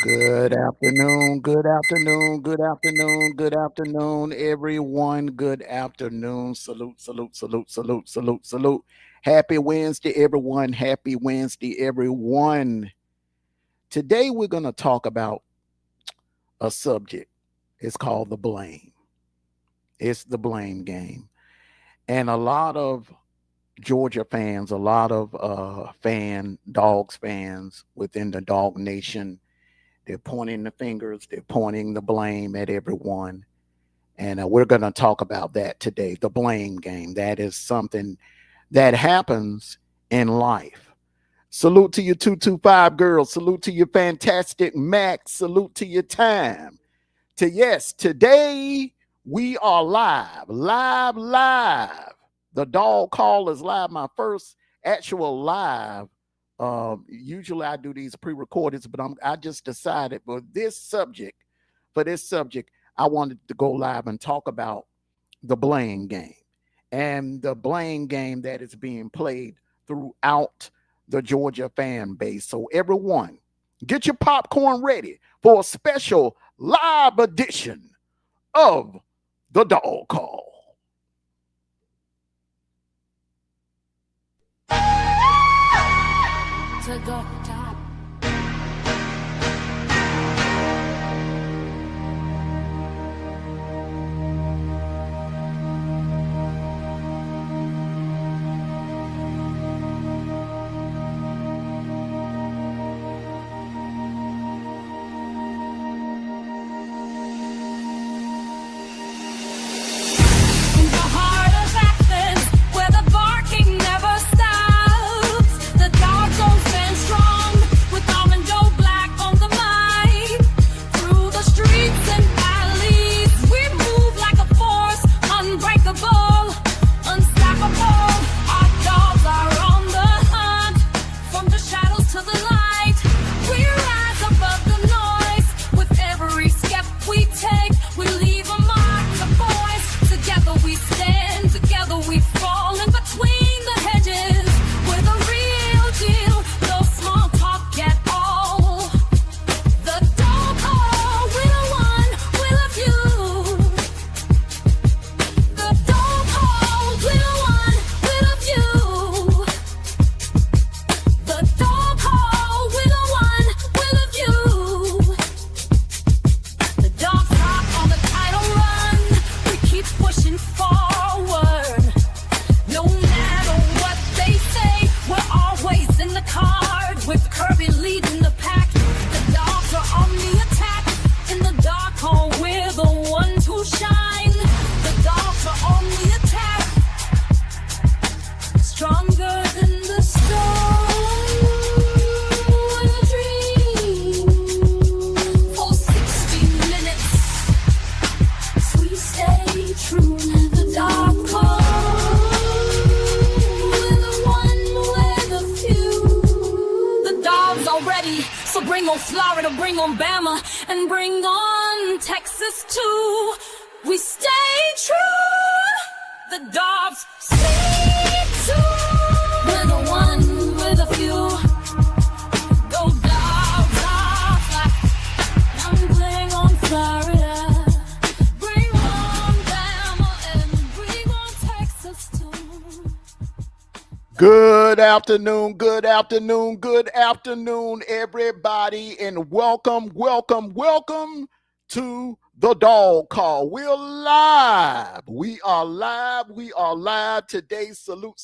Good afternoon, good afternoon, good afternoon, good afternoon, everyone. Good afternoon. Salute, salute, salute, salute, salute, salute. Happy Wednesday, everyone. Happy Wednesday, everyone. Today, we're going to talk about a subject. It's called the blame. It's the blame game. And a lot of Georgia fans, a lot of Dogs fans within the Dog Nation, they're pointing the fingers, they're pointing the blame at everyone. And we're going to talk about that today, the blame game. That is something that happens in life. Salute to your 225 girls. Salute to your fantastic Max. Salute to your time. Yes, today we are live, live, live. The dog call is live. My first actual live. Usually I do these pre-recordeds, but I just decided for this subject, I wanted to go live and talk about the blame game and the blame game that is being played throughout the Georgia fan base. So everyone, get your popcorn ready for a special live edition of the Dog Call. To go top. Good afternoon, everybody, and welcome to the Dog Call. We're live. We are live today. Salute.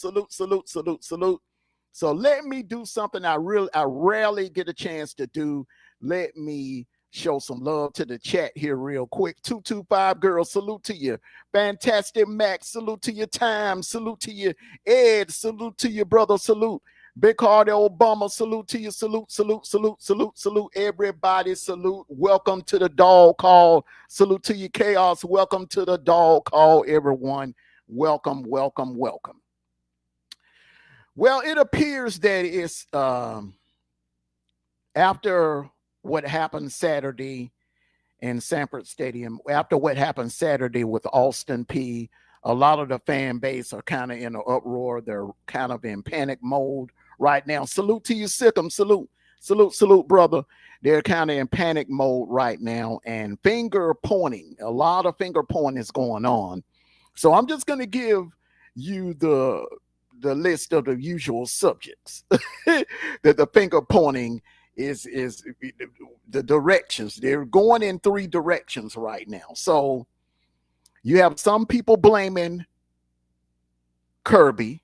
So let me do something I rarely get a chance to do. Let me show some love to the chat here real quick. 225 girls, salute to you. Fantastic Max, salute to your time. Salute to you, Ed. Salute to your brother. Salute. Big Hardy Obama, salute to you. Salute. Everybody, salute. Welcome to the Dog Call. Salute to you, Chaos. Welcome to the Dog Call, everyone. Welcome. Well, it appears that it's after what happened Saturday in Sanford Stadium, after what happened Saturday with Austin P, a lot of the fan base are kind of in an uproar. They're kind of in panic mode right now. Salute to you, Sikkim. Salute, brother. they're kind of in panic mode right now, and finger pointing. A lot of finger pointing is going on. So I'm just going to give you the list of the usual subjects that the finger pointing is the directions. They're going in three directions right now. So you have some people blaming Kirby.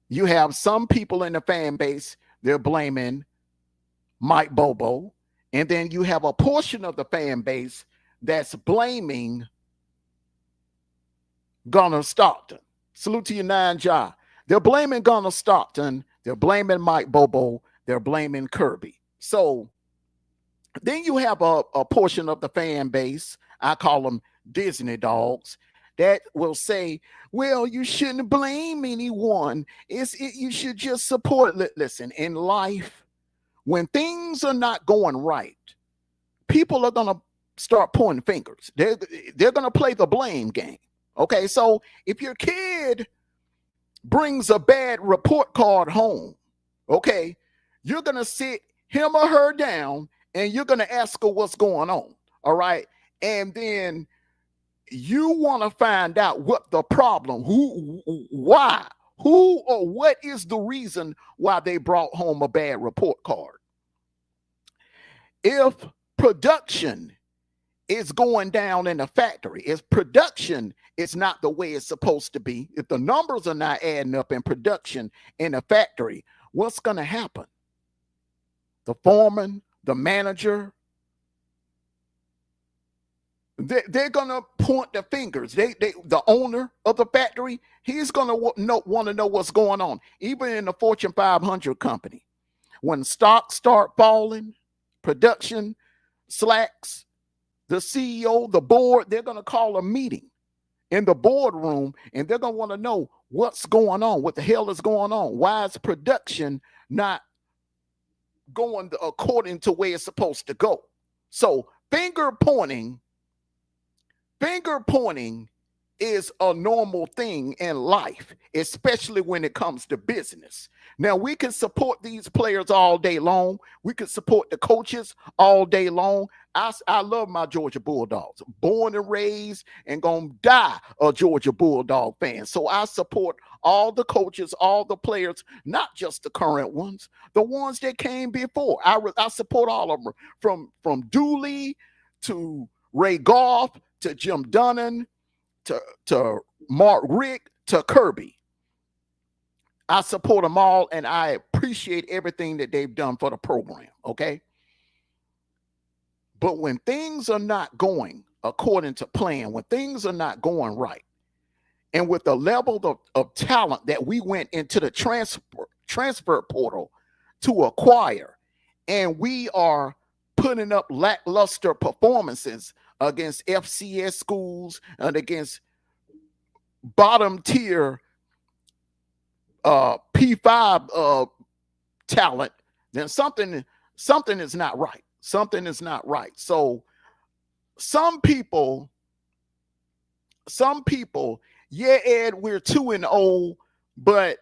You have some people in the fan base, they're blaming Mike Bobo. And then you have a portion of the fan base that's blaming Gunnar Stockton. Salute to you, Nine Ja. They're blaming Gunnar Stockton. They're blaming Mike Bobo. They're blaming Kirby. So then you have a portion of the fan base, I call them Disney dogs, that will say, well, you shouldn't blame anyone. You should just support. Listen, in life, when things are not going right, people are going to start pointing fingers. They're going to play the blame game. Okay, so if your kid brings a bad report card home, okay, you're going to sit him or her down and you're going to ask her what's going on. All right. And then you want to find out what the problem, why, who or what is the reason why they brought home a bad report card. If production is going down in the factory, if production is not the way it's supposed to be, if the numbers are not adding up in production in the factory, what's going to happen? The foreman, the manager, they're going to point the fingers. The owner of the factory, he's going to want to know what's going on. Even in the Fortune 500 company, when stocks start falling, production slacks, the CEO, the board, they're going to call a meeting in the boardroom, and they're going to want to know what's going on, what the hell is going on. Why is production not going according to where it's supposed to go? So finger pointing is a normal thing in life, especially when it comes to business. Now, we can support these players all day long. We can support the coaches all day long. I love my Georgia Bulldogs. Born and raised and gonna die a Georgia Bulldog fan. So I support all the coaches, all the players, not just the current ones, the ones that came before. I support all of them, from Dooley to Ray Goff to Jim Dunnan to Mark Richt to Kirby. I support them all, and I appreciate everything that they've done for the program, okay? But when things are not going according to plan, when things are not going right, and with the level of talent that we went into the transfer portal to acquire, and we are putting up lackluster performances against FCS schools and against bottom tier P5 talent, then something is not right. Something is not right. So some people, yeah, Ed, we're 2-0, but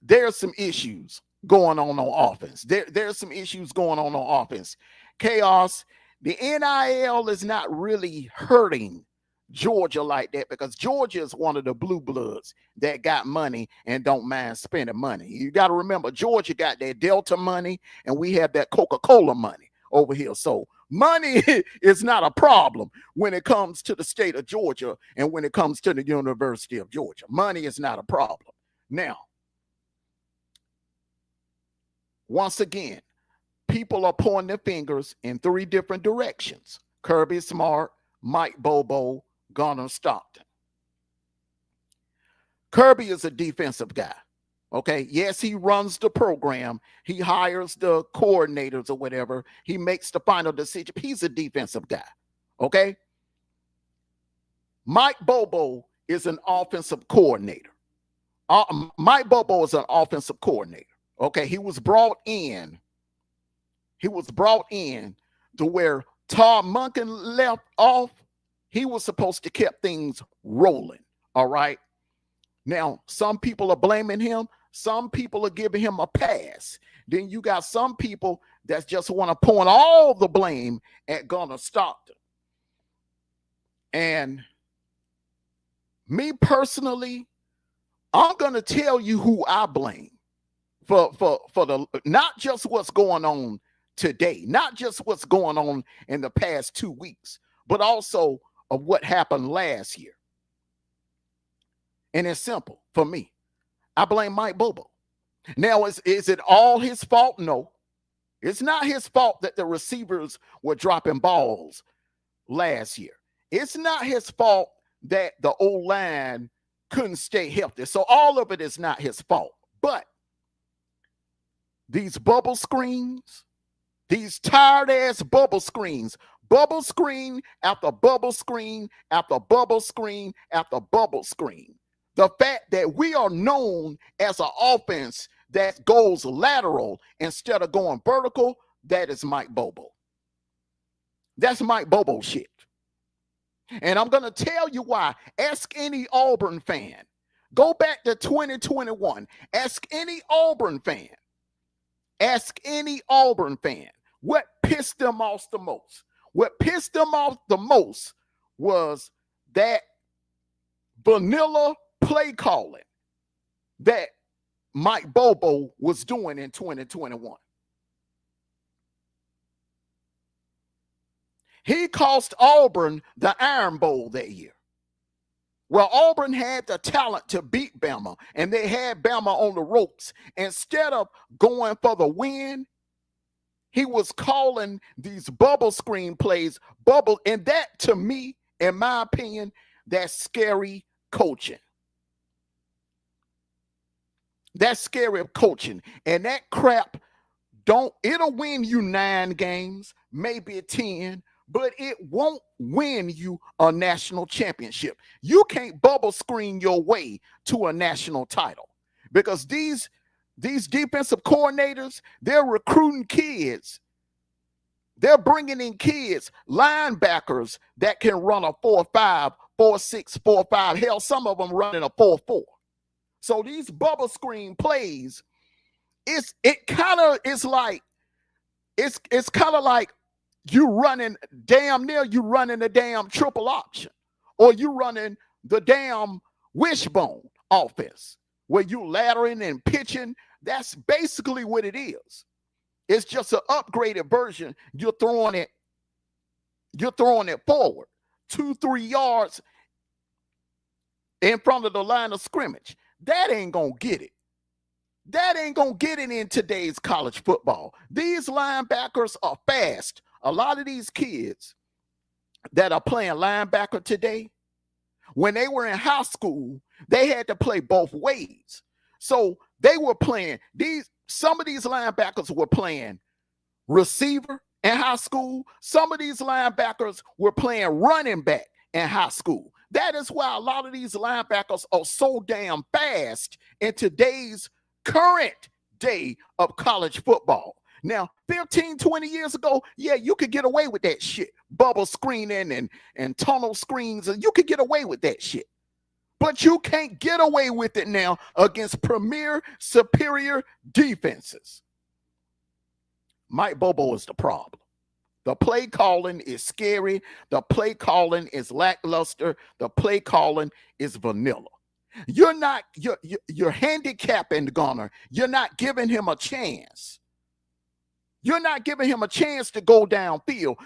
there's some issues going on offense. There's some issues going on offense. Chaos. The NIL is not really hurting Georgia like that, because Georgia is one of the blue bloods that got money and don't mind spending money. You got to remember, Georgia got that Delta money and we have that Coca-Cola money over here. So money is not a problem when it comes to the state of Georgia and when it comes to the University of Georgia. Money is not a problem. Now, once again, people are pointing their fingers in three different directions: Kirby Smart, Mike Bobo, Gunnar Stockton. Kirby is a defensive guy. Okay. Yes, he runs the program. He hires the coordinators or whatever. He makes the final decision. He's a defensive guy. Okay. Mike Bobo is an offensive coordinator. Mike Bobo is an offensive coordinator. Okay. He was brought in to where Todd Monken left off. He was supposed to keep things rolling. All right. Now, some people are blaming him. Some people are giving him a pass. Then you got some people that just want to point all the blame at Gunnar Stockton. And me personally, I'm going to tell you who I blame for the not just what's going on today, not just what's going on in the past 2 weeks, but also of what happened last year. And it's simple for me. I blame Mike Bobo. Now, is it all his fault? No. It's not his fault that the receivers were dropping balls last year. It's not his fault that the O-line couldn't stay healthy. So all of it is not his fault. But these bubble screens, these tired-ass bubble screens, bubble screen after bubble screen after bubble screen after bubble screen. The fact that we are known as an offense that goes lateral instead of going vertical, that is Mike Bobo. That's Mike Bobo shit. And I'm going to tell you why. Ask any Auburn fan. Go back to 2021. Ask any Auburn fan. Ask any Auburn fan what pissed them off the most. What pissed them off the most was that vanilla play calling that Mike Bobo was doing in 2021. He cost Auburn the Iron Bowl that year. Well, Auburn had the talent to beat Bama, and they had Bama on the ropes. Instead of going for the win, he was calling these bubble screen plays, and that, to me, in my opinion, that's scary coaching. That's scary coaching. And that crap, it'll win you 9 games, maybe 10, but it won't win you a national championship. You can't bubble screen your way to a national title because these defensive coordinators, they're recruiting kids. They're bringing in kids, linebackers that can run a 4.5, 4.6, 4.5. Hell, some of them running a 4.4. So these bubble screen plays, it's kind of like you running a damn triple option, or you running the damn wishbone offense where you laddering and pitching. That's basically what it is. It's just an upgraded version. You're throwing it forward 2-3 yards in front of the line of scrimmage. That ain't gonna get it. That ain't gonna get it in today's college football. These linebackers are fast. A lot of these kids that are playing linebacker today, when they were in high school, they had to play both ways. So they were playing some of these linebackers were playing receiver in high school. Some of these linebackers were playing running back in high school. That is why a lot of these linebackers are so damn fast in today's current day of college football. Now, 15, 20 years ago, yeah, you could get away with that shit. Bubble screening and tunnel screens, and you could get away with that shit. But you can't get away with it now against premier, superior defenses. Mike Bobo is the problem. The play calling is scary. The play calling is lackluster. The play calling is vanilla. You're handicapping Gunnar. You're not giving him a chance. You're not giving him a chance to go downfield.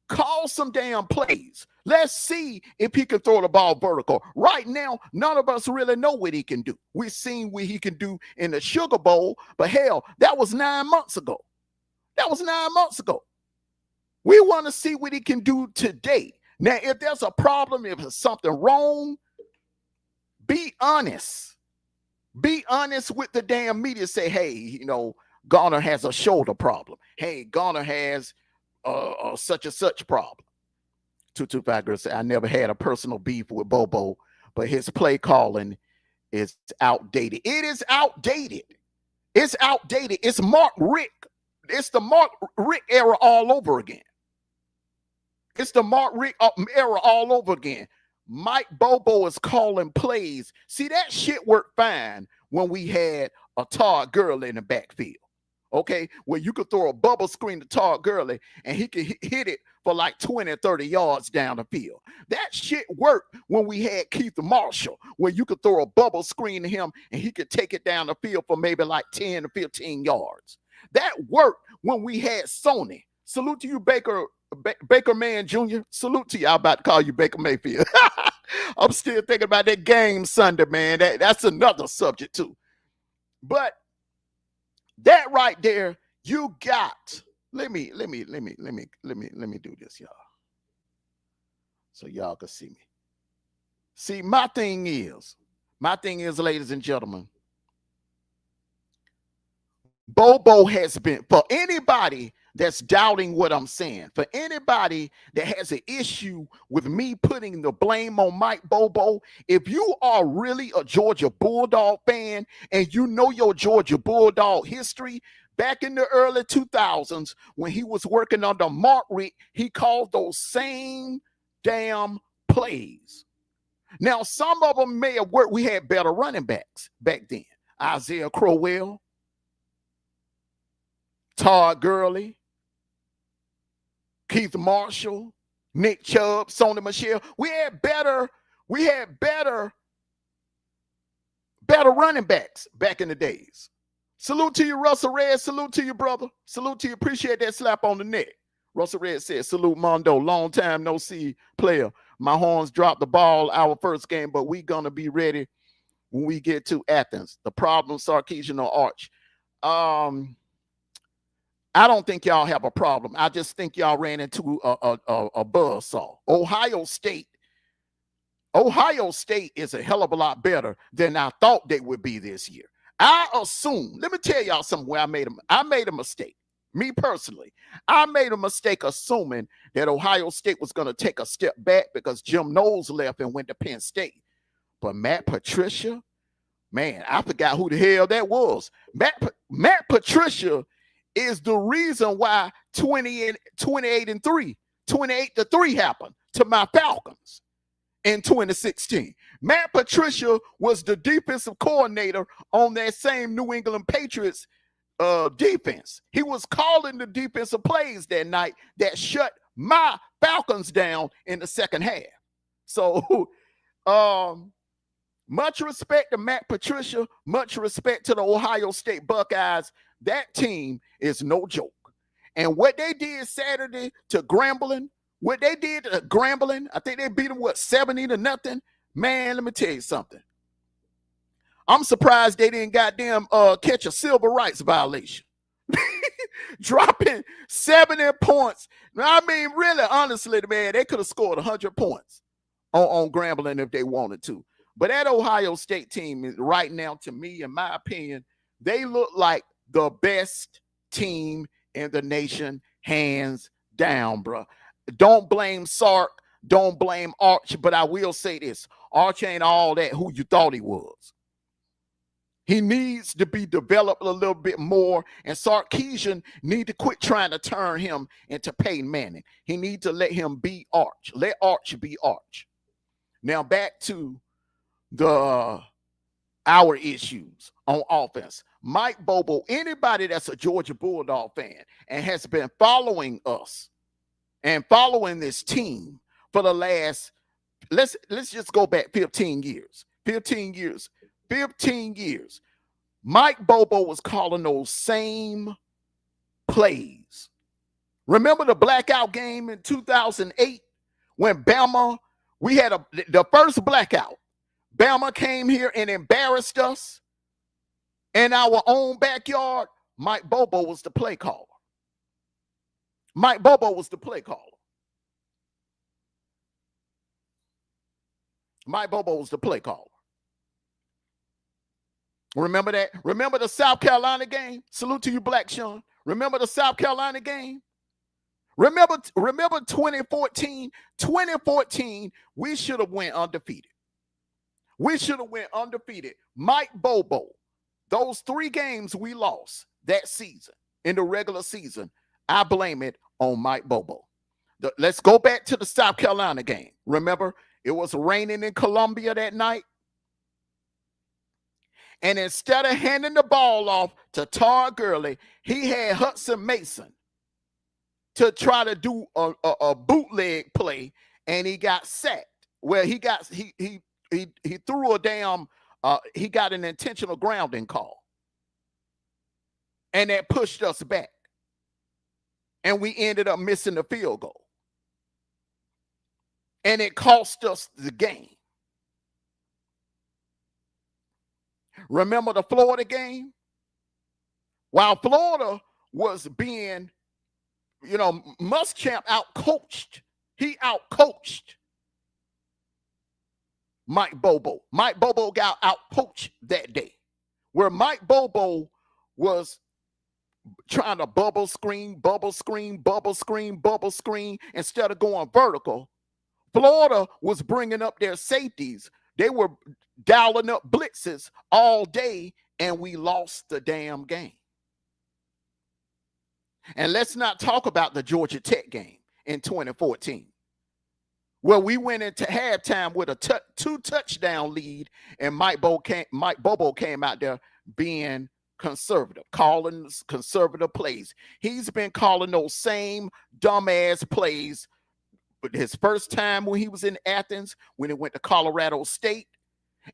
Call some damn plays. Let's see if he can throw the ball vertical. Right now, none of us really know what he can do. We've seen what he can do in the Sugar Bowl, but hell, that was 9 months ago. We want to see what he can do today. Now, if there's a problem, if there's something wrong, be honest. Be honest with the damn media. Say, hey, Gunnar has a shoulder problem. Hey, Gunnar has such and such problem. 225 girl said, I never had a personal beef with Bobo, but his play calling is outdated. It is outdated. It's outdated. It's Mark Rick. It's the Mark Rick era all over again. It's the Mark Rick era all over again. Mike Bobo is calling plays. See, that shit worked fine when we had a Todd Gurley in the backfield. Okay, where you could throw a bubble screen to Todd Gurley and he could hit it for like 20 or 30 yards down the field. That shit worked when we had Keith Marshall, where you could throw a bubble screen to him and he could take it down the field for maybe like 10 to 15 yards. That worked when we had Sony. Salute to you, Baker Man Jr. Salute to you. I'm about to call you Baker Mayfield. I'm still thinking about that game Sunday, man. That's another subject too. But that right there, you got. Let me do this, y'all, so y'all can see me. See, my thing is, ladies and gentlemen, Bobo has been, for anybody that's doubting what I'm saying, for anybody that has an issue with me putting the blame on Mike Bobo, if you are really a Georgia Bulldog fan and you know your Georgia Bulldog history, back in the early 2000s when he was working under Mark Richt, he called those same damn plays. Now, some of them may have worked. We had better running backs back then. Isaiah Crowell, Todd Gurley, Keith Marshall, Nick Chubb, Sony Michel. We had better running backs back in the days. Salute to you, Russell Red. Salute to you, brother. Salute to you. Appreciate that slap on the neck. Russell Red said, salute Mondo. Long time no see, player. My horns dropped the ball our first game, but we gonna be ready when we get to Athens. The problem, Sarkeesian or Arch. I don't think y'all have a problem. I just think y'all ran into a buzzsaw. Ohio State is a hell of a lot better than I thought they would be this year. I assume, let me tell y'all something where I made a mistake. Me personally, I made a mistake assuming that Ohio State was going to take a step back because Jim Knowles left and went to Penn State. But Matt Patricia, man, I forgot who the hell that was. Matt Patricia is the reason why 28-3 happened to my Falcons in 2016. Matt Patricia was the defensive coordinator on that same New England Patriots defense. He was calling the defensive plays that night that shut my Falcons down in the second half. So much respect to Matt Patricia, much respect to the Ohio State Buckeyes. That team is no joke. And what they did Saturday to Grambling, I think they beat them, 70-0? Man, let me tell you something. I'm surprised they didn't goddamn catch a civil rights violation. Dropping 70 points. I mean, really, honestly, man, they could have scored 100 points on Grambling if they wanted to. But that Ohio State team is right now, to me, in my opinion, they look like the best team in the nation, hands down, bro. Don't blame Sark. Don't blame Arch. But I will say this. Arch ain't all that who you thought he was. He needs to be developed a little bit more, and Sarkisian need to quit trying to turn him into Peyton Manning. He needs to let him be Arch. Let Arch be Arch. Now back to our issues on offense. Mike Bobo, anybody that's a Georgia Bulldog fan and has been following us and following this team for the last, let's just go back 15 years. 15 years. Mike Bobo was calling those same plays. Remember the blackout game in 2008 when Bama, we had the first blackout. Bama came here and embarrassed us in our own backyard. Mike Bobo was the play caller. Remember that? Remember the South Carolina game? Salute to you, Black Sean. Remember the South Carolina game? Remember 2014? 2014, we should have went undefeated. Mike Bobo, those 3 games we lost that season, in the regular season, I blame it on Mike Bobo. Let's go back to the South Carolina game. Remember, it was raining in Columbia that night. And instead of handing the ball off to Tar Gurley, he had Hudson Mason to try to do a bootleg play, and he got sacked. Well, he threw a damn he got an intentional grounding call, and that pushed us back, and we ended up missing the field goal, and it cost us the game. Remember the Florida game? While Florida was being, Muschamp outcoached. He outcoached Mike Bobo. Mike Bobo got outcoached that day, where Mike Bobo was trying to bubble screen instead of going vertical. Florida was bringing up their safeties. They were dialing up blitzes all day, and we lost the damn game. And let's not talk about the Georgia Tech game in 2014, where we went into halftime with a 2-touchdown lead, and Mike Bobo came out there being conservative, calling conservative plays. He's been calling those same dumbass plays. But his first time when he was in Athens, when he went to Colorado State,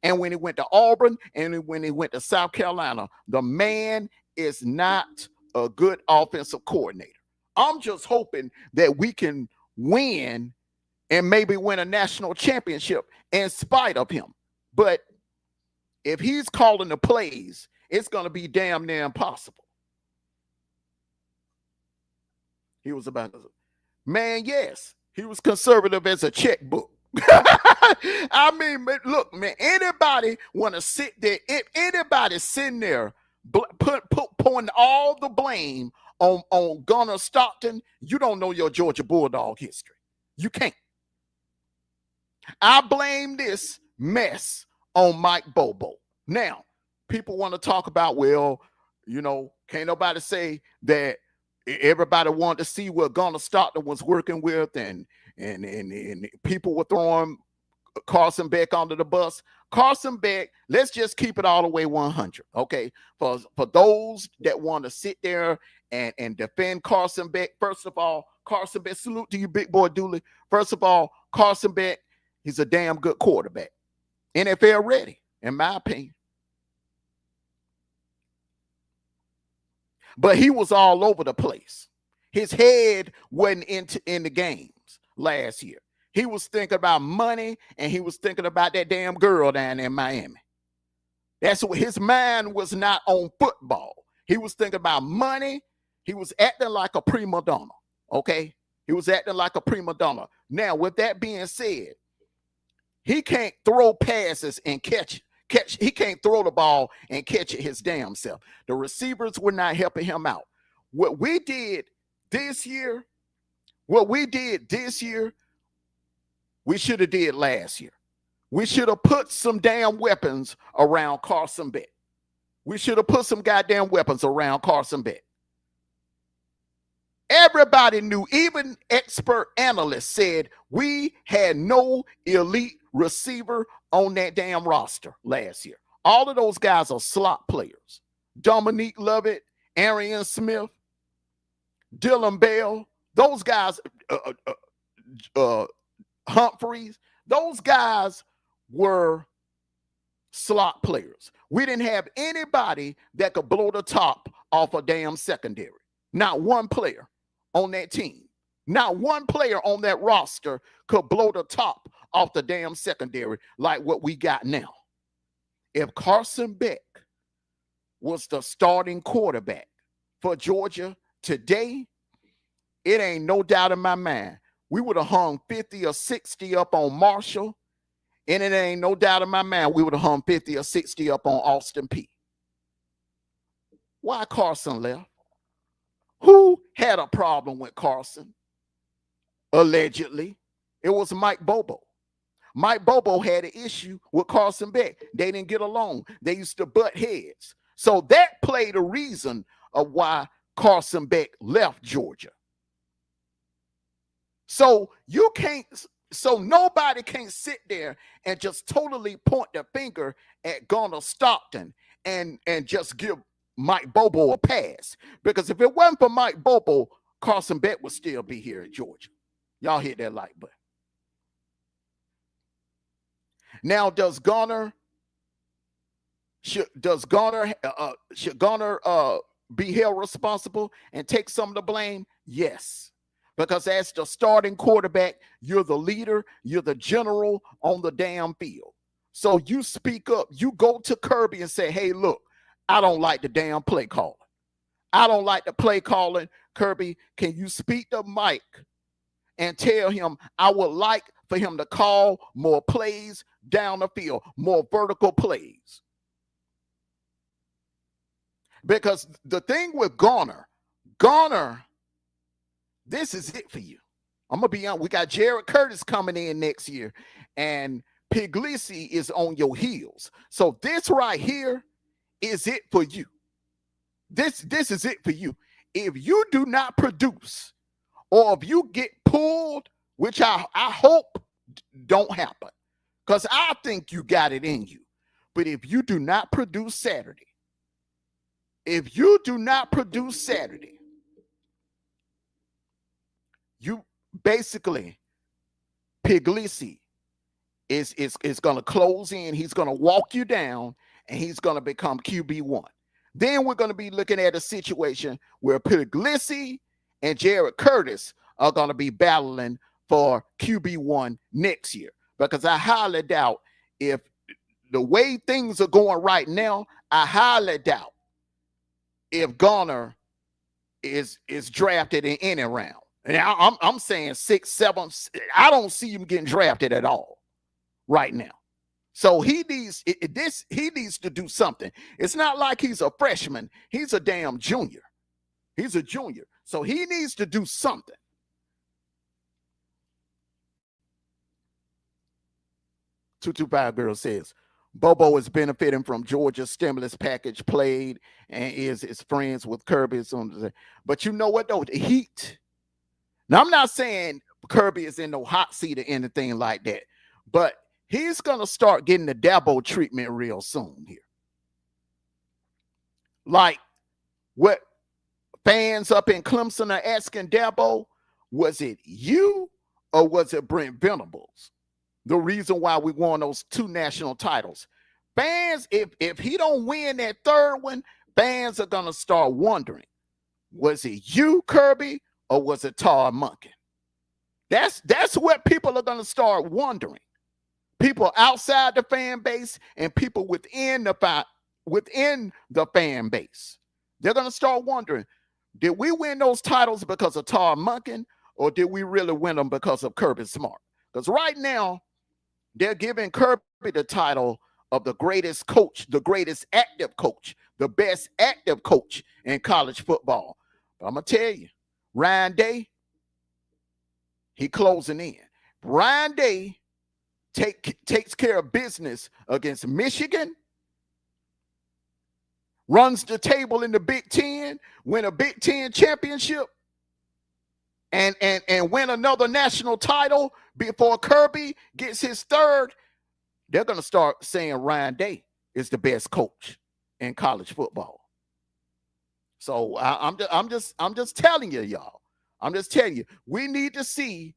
and when he went to Auburn, and when he went to South Carolina, the man is not a good offensive coordinator. I'm just hoping that we can win and maybe win a national championship in spite of him. But if he's calling the plays, it's going to be damn near impossible. He was about to, man, yes, he was conservative as a checkbook. I mean, look, man, anybody want to sit there, if anybody's sitting there pouring all the blame on Gunnar Stockton, you don't know your Georgia Bulldog history. You can't. I blame this mess on Mike Bobo. Now, people want to talk about, well, can't nobody say that everybody wanted to see what Gunnar Stockton was working with, and people were throwing Carson Beck under the bus. Carson Beck, let's just keep it all the way 100, okay? For those that want to sit there and defend Carson Beck, first of all, Carson Beck, salute to you, big boy Dooley. First of all, Carson Beck, he's a damn good quarterback. NFL ready, in my opinion. But he was all over the place. His head wasn't in the games last year. He was thinking about money, and he was thinking about that damn girl down in Miami. That's what his mind was, not on football. He was thinking about money. He was acting like a prima donna, okay? He was acting like a prima donna. Now, with that being said, he can't throw passes and catch. He can't throw the ball and catch it his damn self. The receivers were not helping him out. What we did this year, we should have did last year. We should have put some damn weapons around Carson Beck. We should have put some goddamn weapons around Carson Beck. Everybody knew, even expert analysts said we had no elite receiver on that damn roster last year. All of those guys are slot players. Dominique Lovett, Arian Smith, Dylan Bell, those guys, Humphreys, those guys were slot players. We didn't have anybody that could blow the top off a damn secondary. Not one player on that team. Not one player on that roster could blow the top off the damn secondary like what we got now. If Carson Beck was the starting quarterback for Georgia today, it ain't no doubt in my mind, we would have hung 50 or 60 up on Marshall, and it ain't no doubt in my mind we would have hung 50 or 60 up on Austin Peay. Why Carson left? Who had a problem with Carson? Allegedly, it was Mike Bobo. Mike Bobo had an issue with Carson Beck. They didn't get along. They used to butt heads. So that played a reason of why Carson Beck left Georgia. So nobody can sit there and just totally point the finger at Gunnar Stockton and just give Mike Bobo a pass. Because if it wasn't for Mike Bobo, Carson Beck would still be here at Georgia. Y'all hit that like button. Now, should Garner be held responsible and take some of the blame? Yes. Because as the starting quarterback, you're the leader, you're the general on the damn field. So you speak up, you go to Kirby and say, hey, look, I don't like the damn play calling. I don't like the play calling. Kirby, can you speak to Mike and tell him I would like for him to call more plays down the field, more vertical plays? Because the thing with Garner, this is it for you. I'm going to be honest. We got Jared Curtis coming in next year, and Puglisi is on your heels. So this right here is it for you. This is it for you. If you do not produce, or if you get pulled, which I hope don't happen, because I think you got it in you. But if you do not produce Saturday, you basically, Puglisi is going to close in. He's going to walk you down, and he's going to become QB1. Then we're going to be looking at a situation where Puglisi and Jared Curtis are going to be battling for QB1 next year. Because I highly doubt, if the way things are going right now, I highly doubt if Garner is drafted in any round. And I'm saying 6, 7. I don't see him getting drafted at all right now. So he needs to do something. It's not like he's a freshman. He's a damn junior. He's a junior. So he needs to do something. "225 Girl says, Bobo is benefiting from Georgia's stimulus package played and is friends with Kirby. But you know what, though? The heat. Now, I'm not saying Kirby is in no hot seat or anything like that, but he's going to start getting the Dabo treatment real soon here. Like what fans up in Clemson are asking Dabo, was it you or was it Brent Venables? The reason why we won those 2 national titles. Fans, if he don't win that third one, fans are going to start wondering, was it you, Kirby, or was it Todd Monken? That's what people are going to start wondering. People outside the fan base and people within the fan base. They're going to start wondering, did we win those titles because of Todd Monken, or did we really win them because of Kirby Smart? Because right now, they're giving Kirby the title of the greatest coach, the greatest active coach, the best active coach in college football. But I'm going to tell you, Ryan Day, he closing in. Ryan Day takes care of business against Michigan, runs the table in the Big Ten, win a Big Ten championship, and win another national title before Kirby gets his third. They're going to start saying Ryan Day is the best coach in college football. So I'm just telling you, y'all. I'm just telling you, we need to see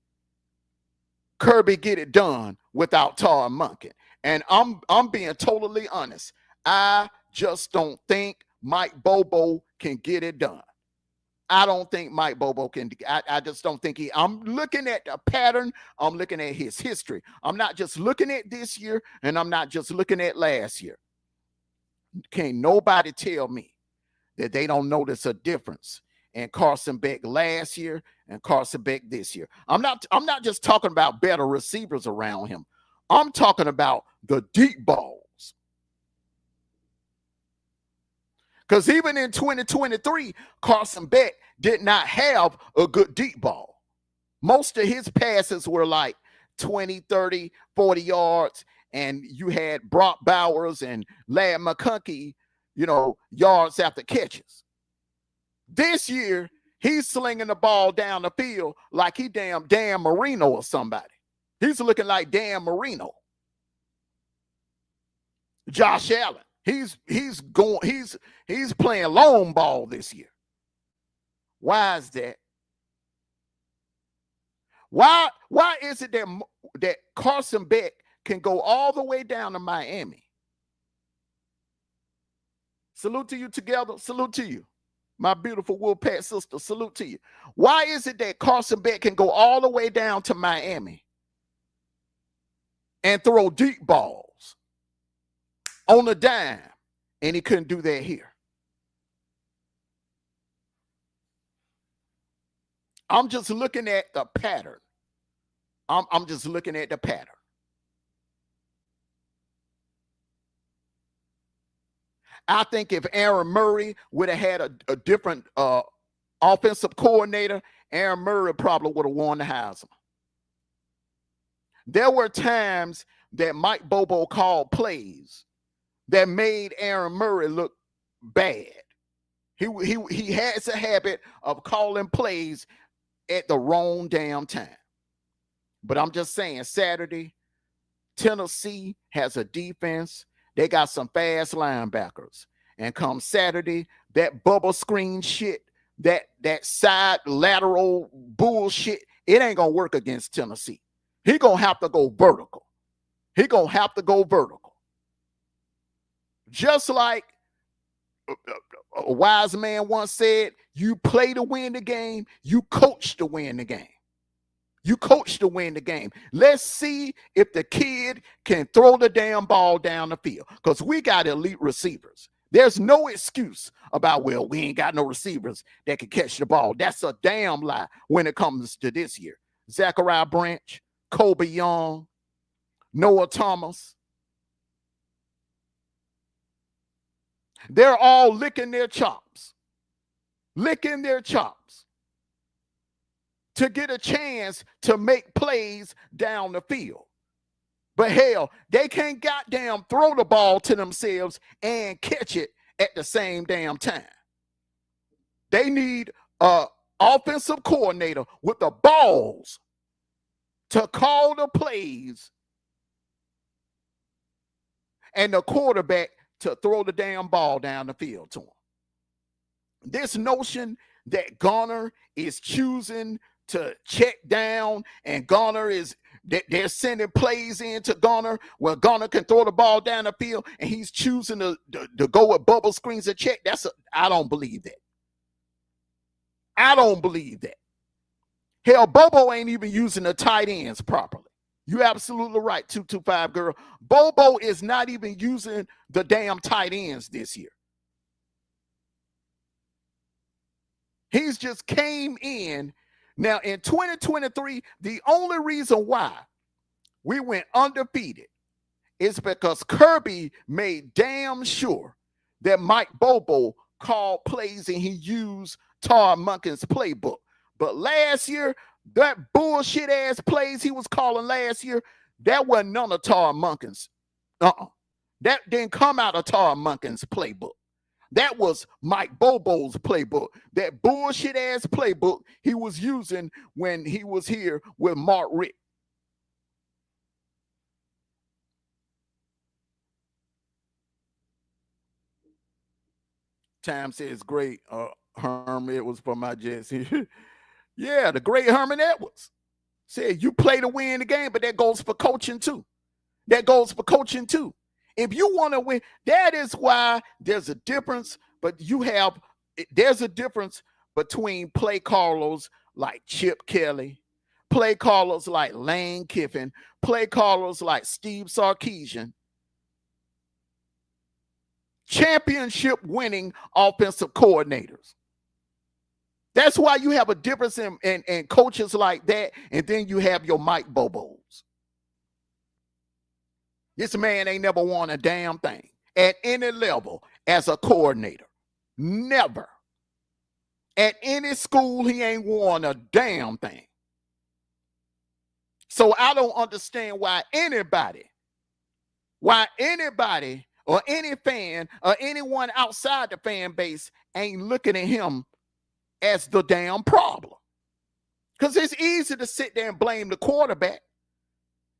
Kirby get it done without Todd Monken. And I'm being totally honest. I just don't think Mike Bobo can get it done. I don't think Mike Bobo can. I just don't think I'm looking at the pattern. I'm looking at his history. I'm not just looking at this year, and I'm not just looking at last year. Can't nobody tell me that they don't notice a difference in Carson Beck last year and Carson Beck this year. I'm not just talking about better receivers around him. I'm talking about the deep balls. Because even in 2023, Carson Beck did not have a good deep ball. Most of his passes were like 20, 30, 40 yards, and you had Brock Bowers and Ladd McConkey, yards after catches. This year, he's slinging the ball down the field like he Dan Marino or somebody. He's looking like Dan Marino. Josh Allen. He's playing long ball this year. Why is that? Why is it that Carson Beck can go all the way down to Miami? Salute to you together. Salute to you. My beautiful Wolfpack sister, salute to you. Why is it that Carson Beck can go all the way down to Miami and throw deep balls on a dime, and he couldn't do that here? I'm just looking at the pattern. I'm just looking at the pattern. I think if Aaron Murray would have had a different offensive coordinator, Aaron Murray probably would have won the Heisman. There were times that Mike Bobo called plays that made Aaron Murray look bad. He has a habit of calling plays at the wrong damn time. But I'm just saying, Saturday, Tennessee has a defense. They got some fast linebackers. And come Saturday, that bubble screen shit, that side lateral bullshit, it ain't going to work against Tennessee. He going to have to go vertical. Just like a wise man once said, you play to win the game, you coach to win the game. Let's see if the kid can throw the damn ball down the field, because we got elite receivers. There's no excuse about, well, we ain't got no receivers that can catch the ball. That's a damn lie when it comes to this year. Zachariah Branch, Kobe Young, Noah Thomas. They're all licking their chops to get a chance to make plays down the field. But hell, they can't goddamn throw the ball to themselves and catch it at the same damn time. They need an offensive coordinator with the balls to call the plays and the quarterback to throw the damn ball down the field to him. This notion that Garner is choosing to check down and Garner they're sending plays into Garner where Garner can throw the ball down the field and he's choosing to go with bubble screens and check. I don't believe that. Hell, Bobo ain't even using the tight ends properly. You're absolutely right, 225 girl. Bobo is not even using the damn tight ends this year. He's just came in. Now, in 2023, the only reason why we went undefeated is because Kirby made damn sure that Mike Bobo called plays and he used Todd Monken's playbook. But last year, that bullshit ass plays he was calling last year, that wasn't none of Todd Monken's. That didn't come out of Todd Monken's playbook. That was Mike Bobo's playbook. That bullshit ass playbook he was using when he was here with Mark Richt. Time says great, Herm Edwards for my Jets. Yeah, the great Herman Edwards said you play to win the game, but that goes for coaching too. If you want to win, that is why there's a difference. But there's a difference between play callers like Chip Kelly, play callers like Lane Kiffin, play callers like Steve Sarkisian, championship winning offensive coordinators. That's why you have a difference in coaches like that, and then you have your Mike Bobos. This man ain't never won a damn thing at any level as a coordinator. Never. At any school, he ain't won a damn thing. So I don't understand why anybody or any fan or anyone outside the fan base ain't looking at him as the damn problem. Because it's easy to sit there and blame the quarterback.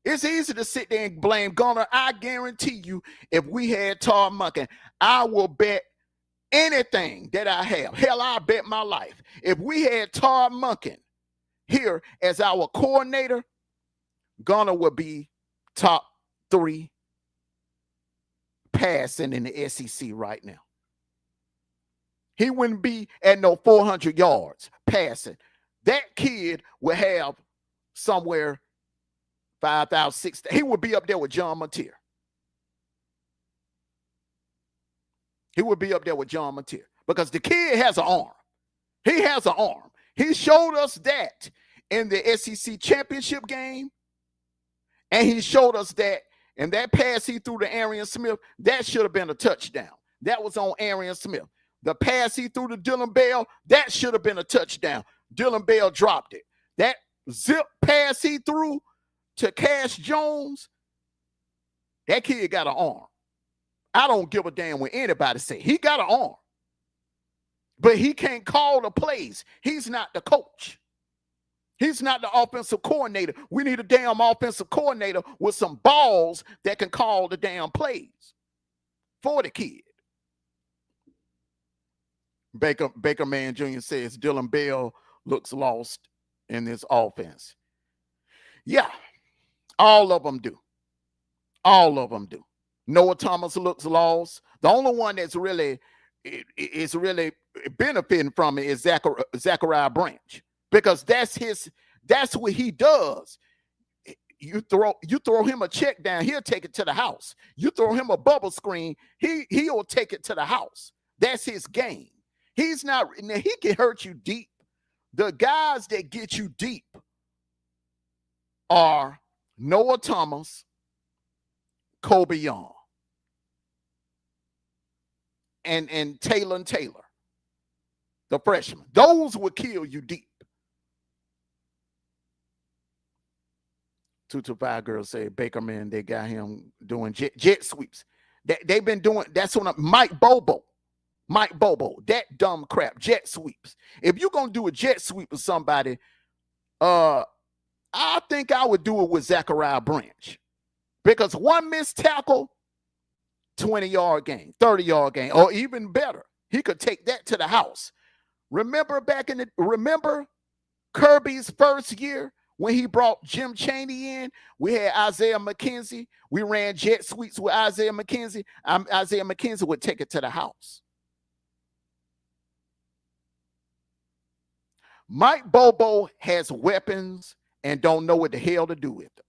It's easy to sit there and blame Gunner. I guarantee you, if we had Todd Monken, I will bet anything that I have. Hell, I bet my life. If we had Todd Monken here as our coordinator, Gunner would be top 3 passing in the SEC right now. He wouldn't be at no 400 yards passing. That kid would have somewhere 5,000, 6,000. He would be up there with John Mateer. He would be up there with John Mateer because the kid has an arm. He has an arm. He showed us that in the SEC championship game, and he showed us that in that pass he threw to Arian Smith, that should have been a touchdown. That was on Arian Smith. The pass he threw to Dylan Bell, that should have been a touchdown. Dylan Bell dropped it. That zip pass he threw to Cash Jones, that kid got an arm. I don't give a damn what anybody say. He got an arm. But he can't call the plays. He's not the coach. He's not the offensive coordinator. We need a damn offensive coordinator with some balls that can call the damn plays for the kid. Baker Man Jr. says Dylan Bell looks lost in this offense. Yeah, all of them do. All of them do. Noah Thomas looks lost. The only one that's really benefiting from it is Zachariah Branch, because that's what he does. You throw him a check down, he'll take it to the house. You throw him a bubble screen, he'll take it to the house. That's his game. He can hurt you deep. The guys that get you deep are Noah Thomas, Kobe Young, and Taylor, the freshman. Those will kill you deep. 225 girls say Baker Man, they got him doing jet sweeps. They've been doing, that's on Mike Bobo, that dumb crap, jet sweeps. If you're going to do a jet sweep with somebody, I think I would do it with Zachariah Branch, because one missed tackle, 20-yard game, 30-yard game, or even better, he could take that to the house. Remember Kirby's first year when he brought Jim Chaney in? We had Isaiah McKenzie. We ran jet sweeps with Isaiah McKenzie. Isaiah McKenzie would take it to the house. Mike Bobo has weapons and don't know what the hell to do with them.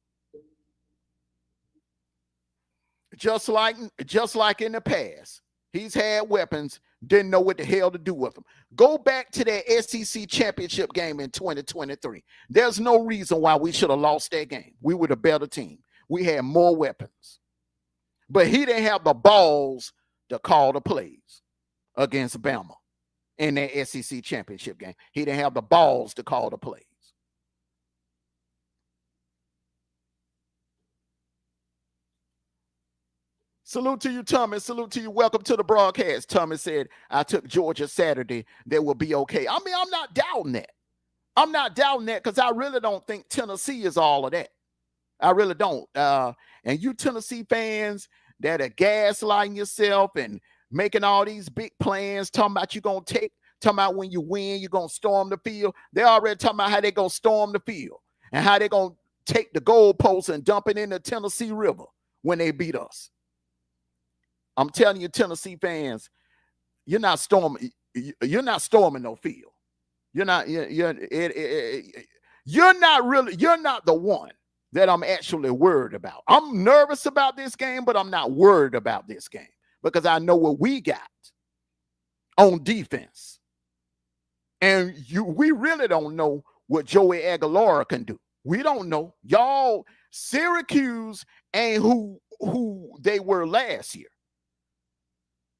Just like in the past, he's had weapons, didn't know what the hell to do with them. Go back to that SEC championship game in 2023. There's no reason why we should have lost that game. We were the better team. We had more weapons. But he didn't have the balls to call the plays against Bama in that SEC championship game. He didn't have the balls to call the plays. Salute to you, Thomas. Salute to you. Welcome to the broadcast. Thomas said, I took Georgia Saturday. They will be okay. I mean, I'm not doubting that. I'm not doubting that, because I really don't think Tennessee is all of that. I really don't. And you Tennessee fans that are gaslighting yourself and making all these big plans, talking about when you win, you're going to storm the field. They're already talking about how they're going to storm the field and how they're going to take the goalposts and dump it in the Tennessee River when they beat us. I'm telling you, Tennessee fans, you're not storming no field. You're not the one that I'm actually worried about. I'm nervous about this game, but I'm not worried about this game because I know what we got on defense. And we really don't know what Joey Aguilar can do. We don't know. Y'all, Syracuse ain't who they were last year.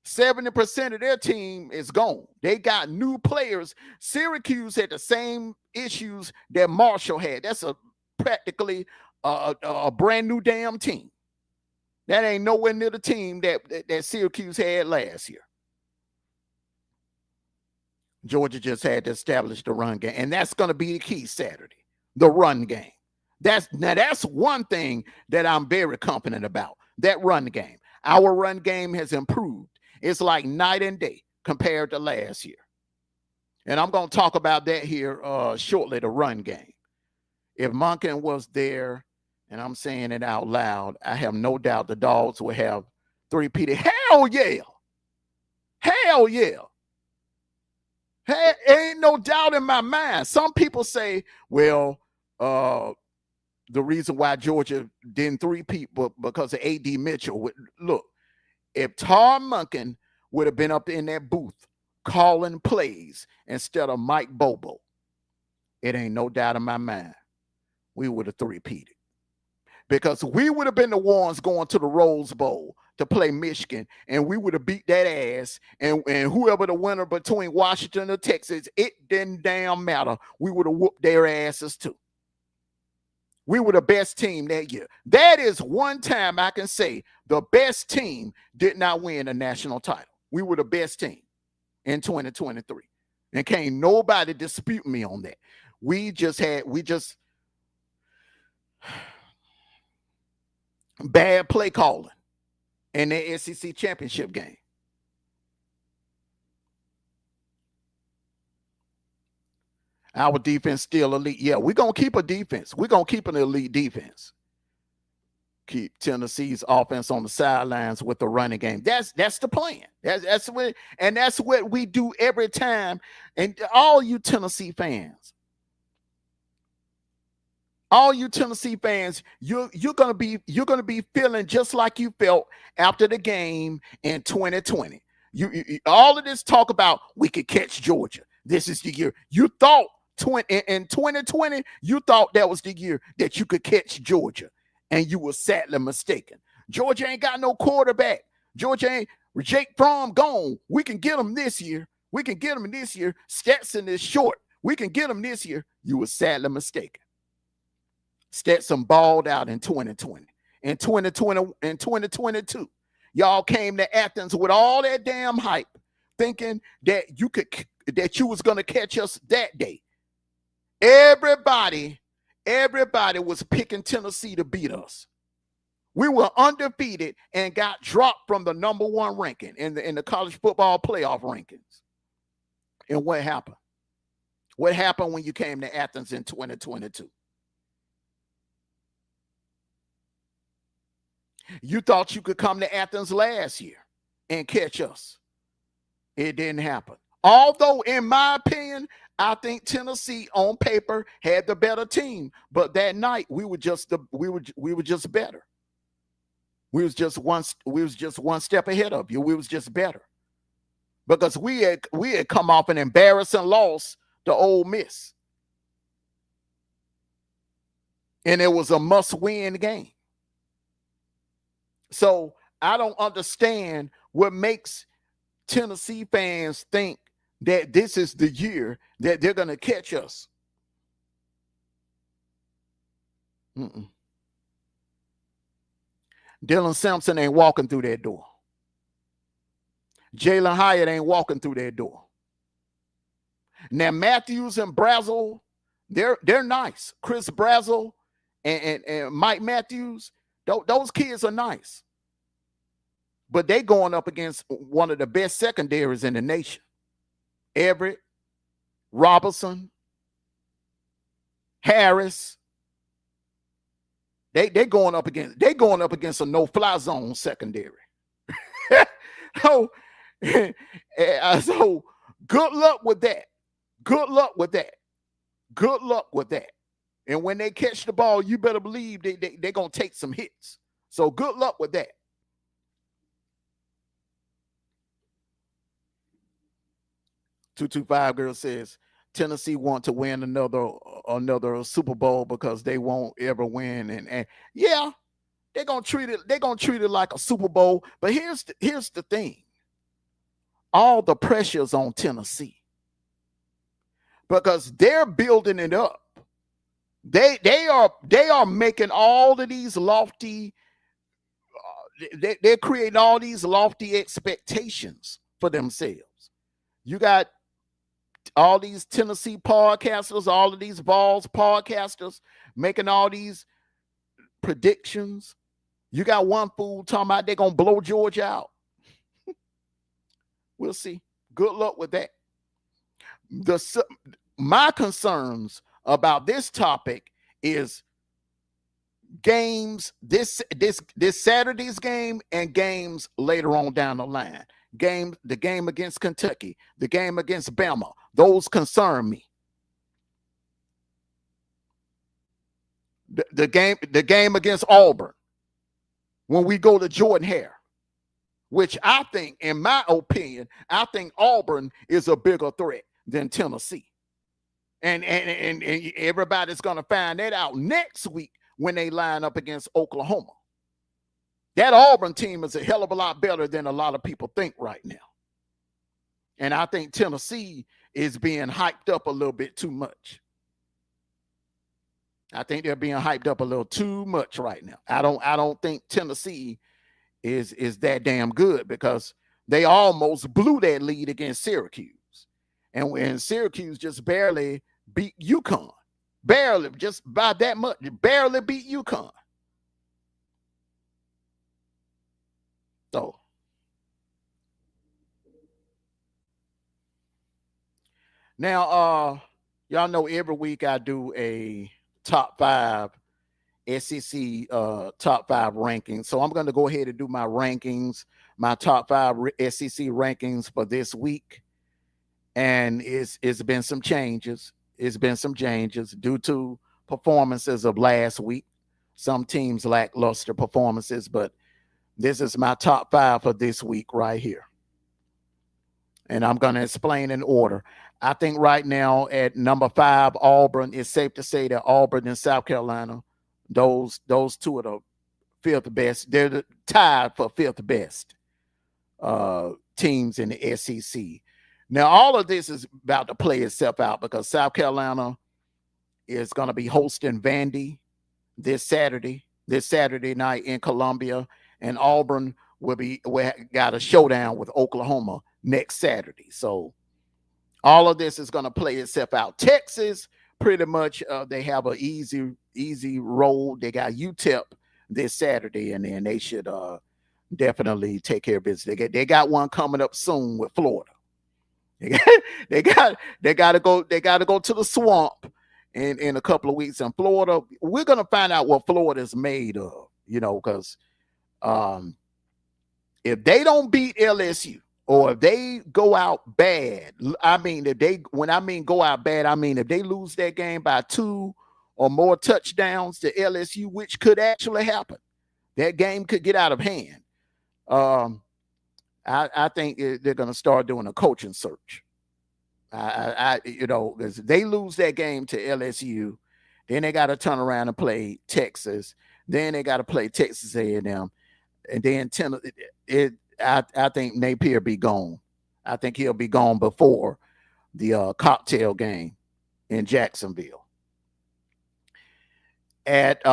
70% of their team is gone. They got new players. Syracuse had the same issues that Marshall had. That's practically a brand new damn team. That ain't nowhere near the team that Syracuse had last year. Georgia just had to establish the run game, and that's going to be the key Saturday, the run game. That's one thing that I'm very confident about. That run game. Our run game has improved. It's like night and day compared to last year. And I'm going to talk about that here shortly, the run game. If Monken was there, and I'm saying it out loud, I have no doubt the Dogs will have three-peated. Hell yeah. Hell yeah. Hey, ain't no doubt in my mind. Some people say, well, the reason why Georgia didn't three-peat because of A.D. Mitchell. Look, if Tom Monken would have been up in that booth calling plays instead of Mike Bobo, it ain't no doubt in my mind we would have three-peated. Because we would have been the ones going to the Rose Bowl to play Michigan, and we would have beat that ass, and whoever the winner between Washington or Texas, it didn't damn matter. We would have whooped their asses too. We were the best team that year. That is one time I can say the best team did not win a national title. We were the best team in 2023. And can't nobody dispute me on that. We just bad play calling in the SEC championship game. Our defense still elite. Yeah, we're going to keep a defense. We're going to keep an elite defense. Keep Tennessee's offense on the sidelines with the running game. That's the plan. That's what we do every time. And all you Tennessee fans, you're gonna be feeling just like you felt after the game in 2020. You all of this talk about we could catch Georgia. This is the year. You thought in 2020, you thought that was the year that you could catch Georgia, and you were sadly mistaken. Georgia ain't got no quarterback. Georgia ain't Jake Fromm gone. We can get him this year. Stetson is short. We can get him this year. You were sadly mistaken. Stetson balled out in 2020. In 2022, y'all came to Athens with all that damn hype, thinking that you was gonna catch us that day. Everybody was picking Tennessee to beat us. We were undefeated and got dropped from the number one ranking in the college football playoff rankings. And what happened? What happened when you came to Athens in 2022? You thought you could come to Athens last year and catch us. It didn't happen. Although, in my opinion, I think Tennessee on paper had the better team, but that night we were just better. We was just one step ahead of you. We was just better because we had come off an embarrassing loss to Ole Miss, and it was a must-win game. So I don't understand what makes Tennessee fans think that this is the year that they're going to catch us. Dylan Sampson ain't walking through that door. Jalen Hyatt ain't walking through that door. Now, Matthews and Brazel, they're nice. Chris Brazel and Mike Matthews, those kids are nice. But they going up against one of the best secondaries in the nation. Everett, Robertson, Harris. They going up against a no-fly zone secondary. So good luck with that. Good luck with that. And when they catch the ball, you better believe they're going to take some hits. So good luck with that. "225 Girl says Tennessee want to win another Super Bowl because they won't ever win. And yeah, they're gonna treat it like a Super Bowl. But here's the thing. All the pressure's on Tennessee because they're building it up. They are making all of these lofty. They're creating all these lofty expectations for themselves. You got all these Tennessee podcasters, all of these Vols podcasters making all these predictions. You got one fool talking about they're going to blow Georgia out. We'll see. Good luck with that. My concerns about this topic is games, this Saturday's game and games later on down the line. The game against Kentucky, the game against Bama, those concern me. The game against Auburn, when we go to Jordan Hare, which I think, in my opinion, I think Auburn is a bigger threat than Tennessee. And everybody's going to find that out next week when they line up against Oklahoma. That Auburn team is a hell of a lot better than a lot of people think right now. And I think Tennessee is being hyped up a little bit too much. I think they're being hyped up a little too much right now. I don't think Tennessee is that damn good, because they almost blew that lead against Syracuse. And when Syracuse just barely beat UConn, barely, just by that much, barely beat UConn. So now, y'all know every week I do a top 5 SEC top 5 rankings. So I'm going to go ahead and do my rankings, my top 5 SEC rankings for this week. And it's been some changes. It's been some changes due to performances of last week. Some teams lackluster performances, but this is my top 5 for this week right here. And I'm going to explain in order. I think right now at number 5, Auburn, it's safe to say that Auburn and South Carolina, those two are the 5th best. They're tied for 5th best teams in the SEC. Now, all of this is about to play itself out, because South Carolina is going to be hosting Vandy this Saturday night in Columbia, and Auburn we got a showdown with Oklahoma next Saturday. So all of this is going to play itself out. Texas, pretty much, they have an easy road. They got UTEP this Saturday, and then they should definitely take care of business. They got one coming up soon with Florida. They got to go to the swamp in a couple of weeks in Florida. We're gonna find out what Florida is made of, because if they don't beat LSU, or if they go out bad, when I mean go out bad, I mean if they lose that game by 2 or more touchdowns to LSU, which could actually happen. That game could get out of hand. I think they're going to start doing a coaching search. Because they lose that game to LSU, then they got to turn around and play Texas. Then they got to play Texas A&M, and then I think Napier be gone. I think he'll be gone before the cocktail game in Jacksonville. At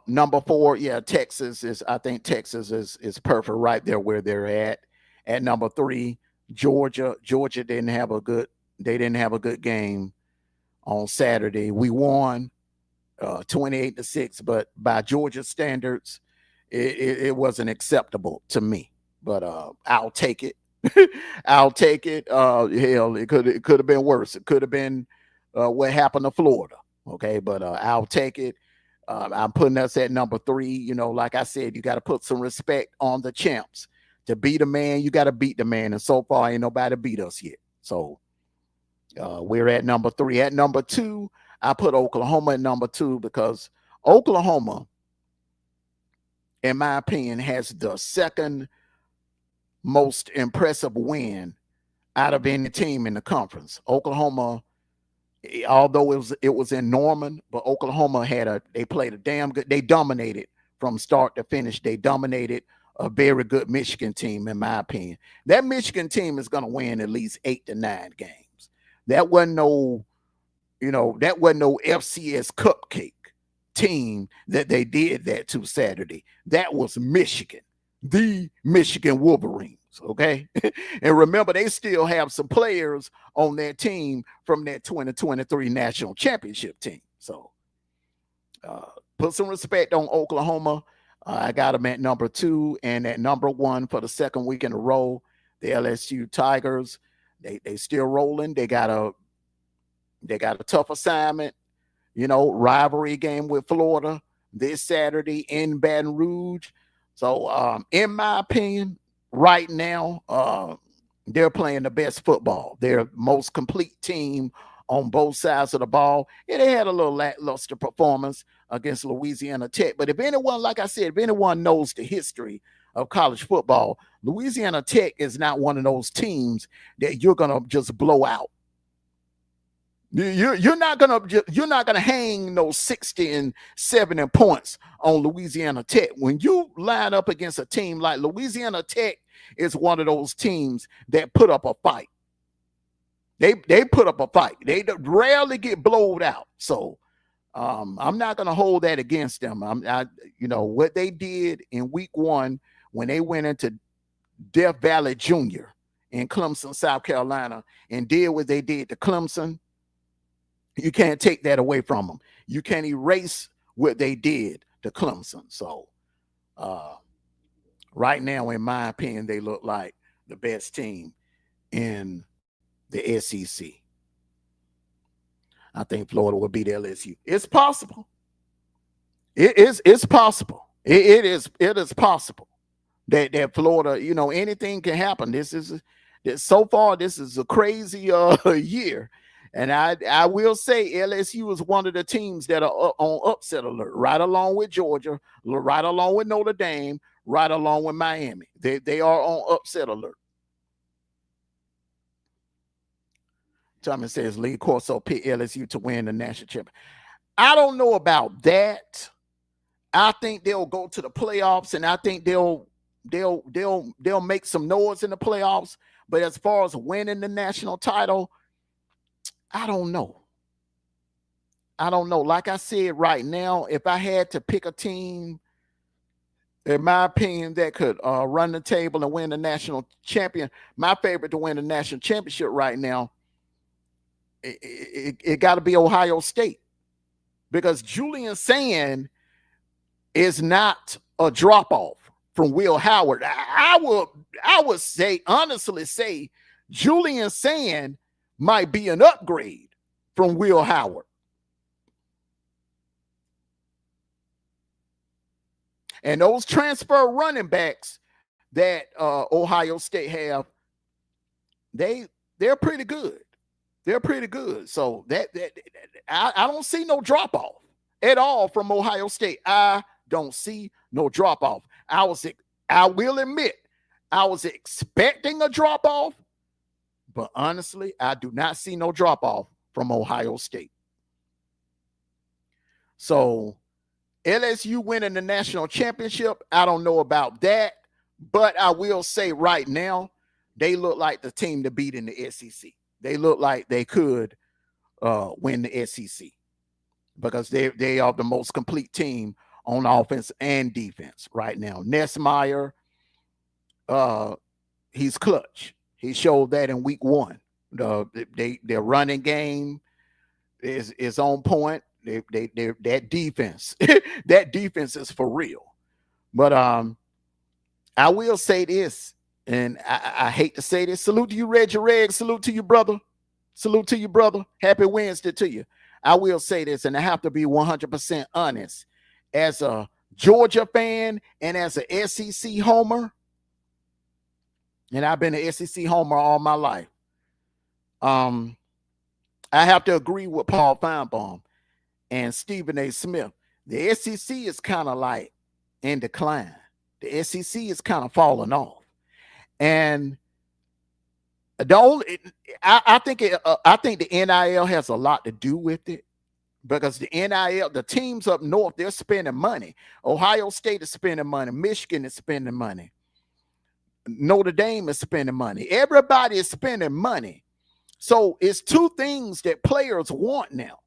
number 4, Texas is. I think Texas is perfect right there where they're at. At number 3, Georgia. Georgia didn't have a good game on Saturday. We won 28-6, but by Georgia standards, it wasn't acceptable to me. But I'll take it. I'll take it. Hell, it could have been worse. It could have been what happened to Florida. Okay, but I'll take it. I'm putting us at number 3. Like I said, you got to put some respect on the champs. To beat a man, you got to beat the man. And so far, ain't nobody beat us yet. So we're at number 3. At number 2, I put Oklahoma at number 2, because Oklahoma, in my opinion, has the second most impressive win out of any team in the conference. Oklahoma, although it was in Norman, but Oklahoma they played a damn good. They dominated from start to finish. They dominated a very good Michigan team, in my opinion. That Michigan team is going to win at least 8 to 9 games. That wasn't no FCS cupcake team that they did that to Saturday. That was Michigan, the Michigan Wolverines. Okay. And remember, they still have some players on their team from that 2023 national championship team. So Uh, put some respect on Oklahoma. I got them at number 2 and at number 1 for the second week in a row. The LSU Tigers, they still rolling. They got a tough assignment. Rivalry game with Florida this Saturday in Baton Rouge. So, in my opinion, right now, they're playing the best football. They're most complete team on both sides of the ball. Yeah, they had a little lackluster performance against Louisiana Tech. But if anyone, like I said, if anyone knows the history of college football, Louisiana Tech is not one of those teams that you're gonna just blow out. You're not gonna hang no 60 and 70 points on Louisiana Tech. When you line up against a team like Louisiana Tech is one of those teams that put up a fight. They put up a fight. They rarely get blowed out. So I'm not gonna hold that against them. What they did in week 1 when they went into Death Valley Junior in Clemson, South Carolina, and did what they did to Clemson. You can't take that away from them. You can't erase what they did to Clemson. So, right now, in my opinion, they look like the best team in the SEC. I think Florida will beat LSU. It's possible. It's possible. It is possible that Florida, anything can happen. So far, this is a crazy year. And I will say LSU is one of the teams that are on upset alert, right along with Georgia, right along with Notre Dame, right along with Miami. They are on upset alert. Thomas says Lee Corso picked LSU to win the national championship. I don't know about that. I think they'll go to the playoffs, and I think they'll make some noise in the playoffs. But as far as winning the national title, I don't know. Like I said, right now, if I had to pick a team, in my opinion, that could run the table and win the national champion, my favorite to win the national championship right now, it got to be Ohio State, because Julian Sand is not a drop off from Will Howard. I would honestly say Julian Sand might be an upgrade from Will Howard. And those transfer running backs that Ohio State have, they're pretty good. They're pretty good. So that I don't see no drop off at all from Ohio State. I don't see no drop off. I will admit, I was expecting a drop off, but honestly, I do not see no drop off from Ohio State. So LSU winning the national championship, I don't know about that, but I will say right now, they look like the team to beat in the SEC. They look like they could win the SEC because they are the most complete team on offense and defense right now. Nessmeyer, he's clutch. He showed that in week 1. Their running game is on point. That defense, that defense is for real. But I will say this, and I hate to say this. Salute to you, Reggie Reg. Salute to you, brother. Salute to you, brother. Happy Wednesday to you. I will say this, and I have to be 100% honest. As a Georgia fan and as a SEC homer, and I've been an SEC homer all my life, I have to agree with Paul Feinbaum and Stephen A. Smith. The SEC is kind of like in decline. The SEC is kind of falling off. And I think the NIL has a lot to do with it, because the NIL, the teams up north, they're spending money. Ohio State is spending money. Michigan is spending money. Notre Dame is spending money. Everybody is spending money. So it's two things that players want now.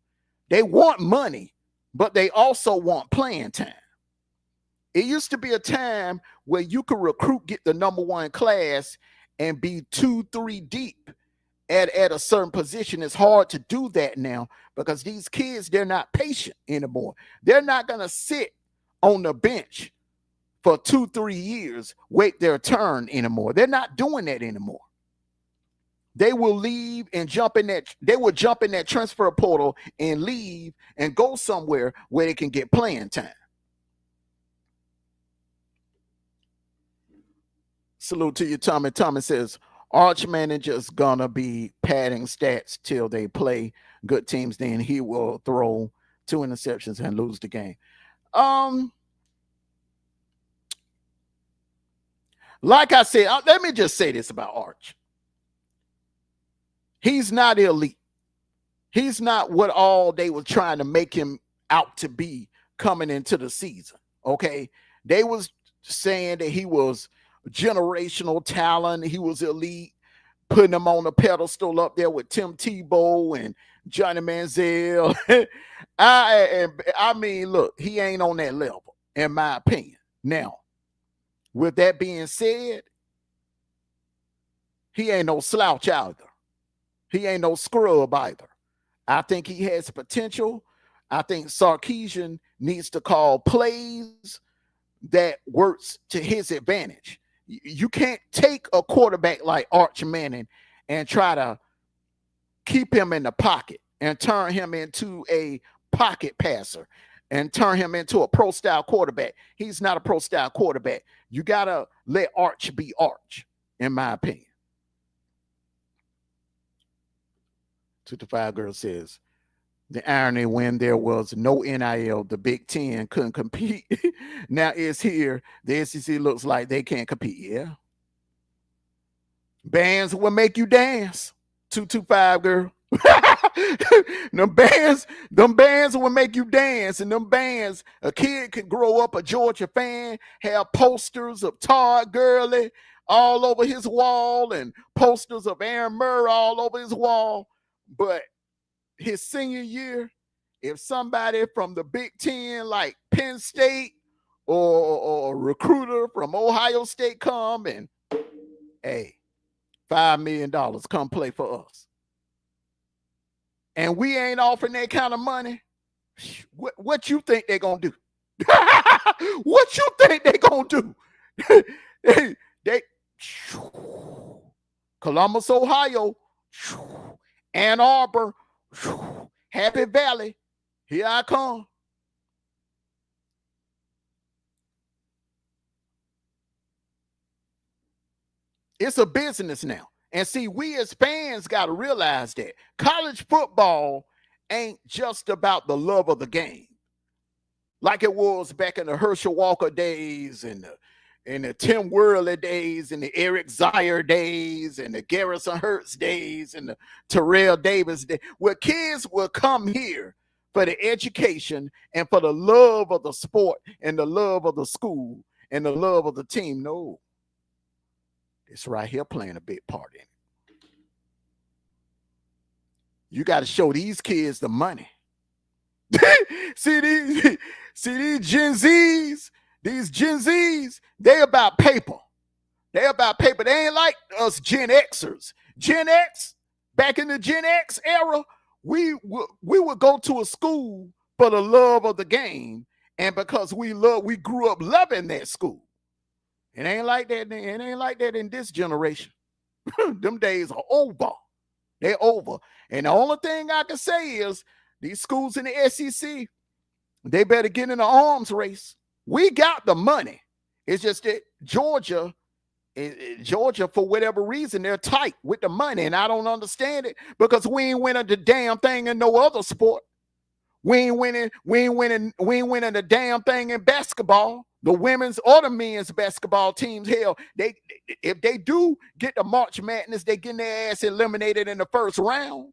They want money, but they also want playing time. It used to be a time where you could recruit, get the number 1 class, and be 2-3 deep at a certain position. It's hard to do that now because these kids, they're not patient anymore. They're not going to sit on the bench for 2-3 years, wait their turn anymore. They're not doing that anymore. They will leave and jump in that. They will jump in that transfer portal and leave and go somewhere where they can get playing time. Salute to you, Tommy. Tommy says, Arch manager's gonna be padding stats till they play good teams. Then he will throw 2 interceptions and lose the game. Like I said, let me just say this about Arch. He's not elite. He's not what all they were trying to make him out to be coming into the season. Okay, they was saying that he was generational talent. He was elite, putting him on a pedestal up there with Tim Tebow and Johnny Manziel. I mean, look, he ain't on that level, in my opinion. Now, with that being said, he ain't no slouch either. He ain't no scrub either. I think he has potential. I think Sarkisian needs to call plays that works to his advantage. You can't take a quarterback like Arch Manning and try to keep him in the pocket and turn him into a pocket passer and turn him into a pro-style quarterback. He's not a pro-style quarterback. You got to let Arch be Arch, in my opinion. 2-5 girl says, the irony when there was no NIL, the Big Ten couldn't compete. Now it's here. The SEC looks like they can't compete. Yeah. Bands will make you dance. 2-5 girl. them bands will make you dance. And them bands, a kid can grow up a Georgia fan, have posters of Todd Gurley all over his wall and posters of Aaron Murray all over his wall. But his senior year, if somebody from the Big Ten like Penn State or a recruiter from Ohio State come and, hey, $5 million, come play for us. And we ain't offering that kind of money, what you think they're going to do? What you think they're going to do? they Columbus, Ohio, Ann Arbor, Happy Valley, here I come. It's a business now. And see, we as fans got to realize that college football ain't just about the love of the game like it was back in the Herschel Walker days and the Tim Worley days and the Eric Zier days and the Garrison Hurts days and the Terrell Davis days, where kids will come here for the education and for the love of the sport and the love of the school and the love of the team. No, it's right here playing a big part in it. You got to show these kids the money. see these Gen Zs, they about paper. They about paper. They ain't like us Gen Xers. Gen X, back in the Gen X era, we would go to a school for the love of the game, and because we grew up loving that school. It ain't like that. It ain't like that in this generation. Them days are over. They're over. And the only thing I can say is these schools in the SEC, they better get in the arms race. We got the money. It's just that Georgia, for whatever reason, they're tight with the money. And I don't understand it because we ain't winning the damn thing in no other sport. We ain't winning the damn thing in basketball. The women's or the men's basketball teams, hell, if they do get the March Madness, they getting their ass eliminated in the first round.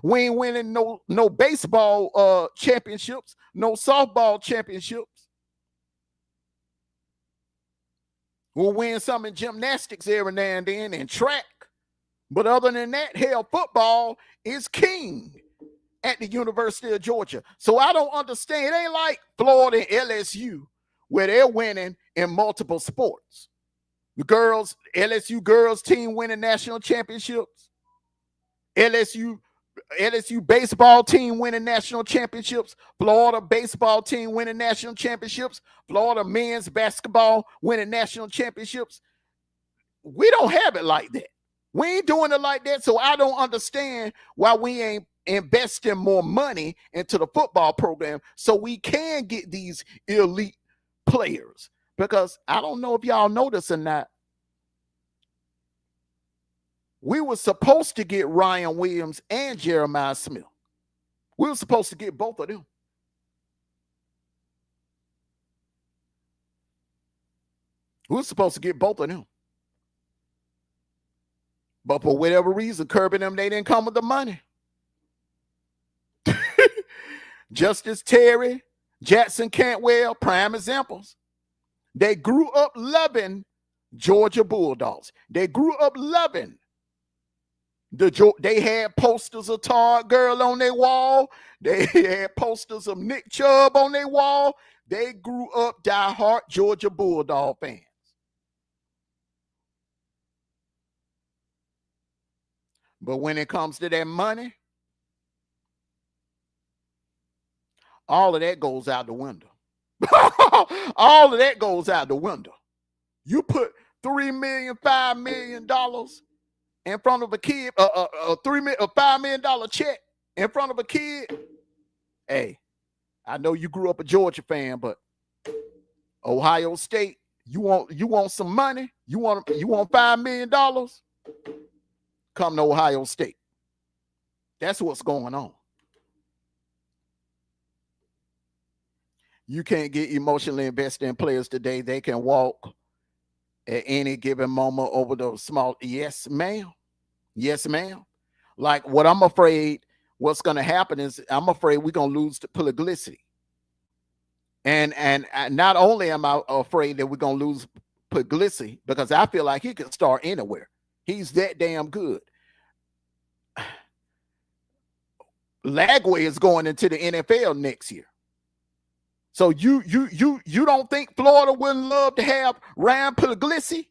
We ain't winning no baseball championships, no softball championships. We'll win some in gymnastics every now and then and track. But other than that, hell, football is king at the University of Georgia. So I don't understand. It ain't like Florida and LSU where they're winning in multiple sports. The LSU girls team winning national championships. LSU baseball team winning national championships, Florida baseball team winning national championships, Florida men's basketball winning national championships. We don't have it like that. We ain't doing it like that. So I don't understand why we ain't investing more money into the football program so we can get these elite players. Because I don't know if y'all know this or not. We were supposed to get Ryan Williams and Jeremiah Smith. We were supposed to get both of them. We were supposed to get both of them. But for whatever reason, Kirby and them, they didn't come with the money. Justice Terry, Jackson Cantwell, prime examples. They grew up loving Georgia Bulldogs. They grew up loving they had posters of Todd Girl on their wall. They had posters of Nick Chubb on their wall. They grew up diehard Georgia Bulldog fans. But when it comes to that money, all of that goes out the window. All of that goes out the window. You put $3 million, $5 million in front of a kid, a $5 million check in front of a kid. Hey, I know you grew up a Georgia fan, but Ohio State, you want some money? You want $5 million? Come to Ohio State. That's what's going on. You can't get emotionally invested in players today. They can walk at any given moment over the small. Yes, ma'am. Yes, ma'am. Like what I'm afraid what's going to happen is I'm afraid we're going to lose the publicity. And not only am I afraid that we're going to lose publicity, because I feel like he can start anywhere. He's that damn good. Lagway is going into the NFL next year. So you don't think Florida wouldn't love to have Ryan Puglisi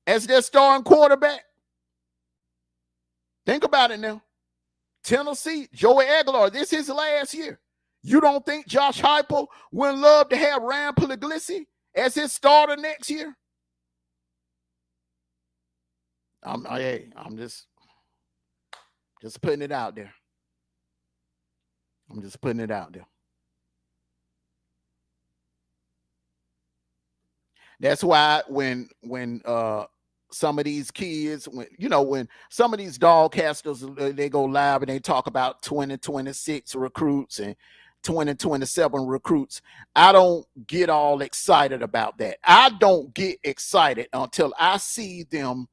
as their starting quarterback? Think about it now. Tennessee, Joey Aguilar, this is his last year. You don't think Josh Heupel wouldn't love to have Ryan Puglisi as his starter next year? I'm just putting it out there. I'm just putting it out there. That's why when some of these kids, when some of these dogcasters, they go live and they talk about 2026 recruits and 2027 recruits, I don't get all excited about that. I don't get excited until I see them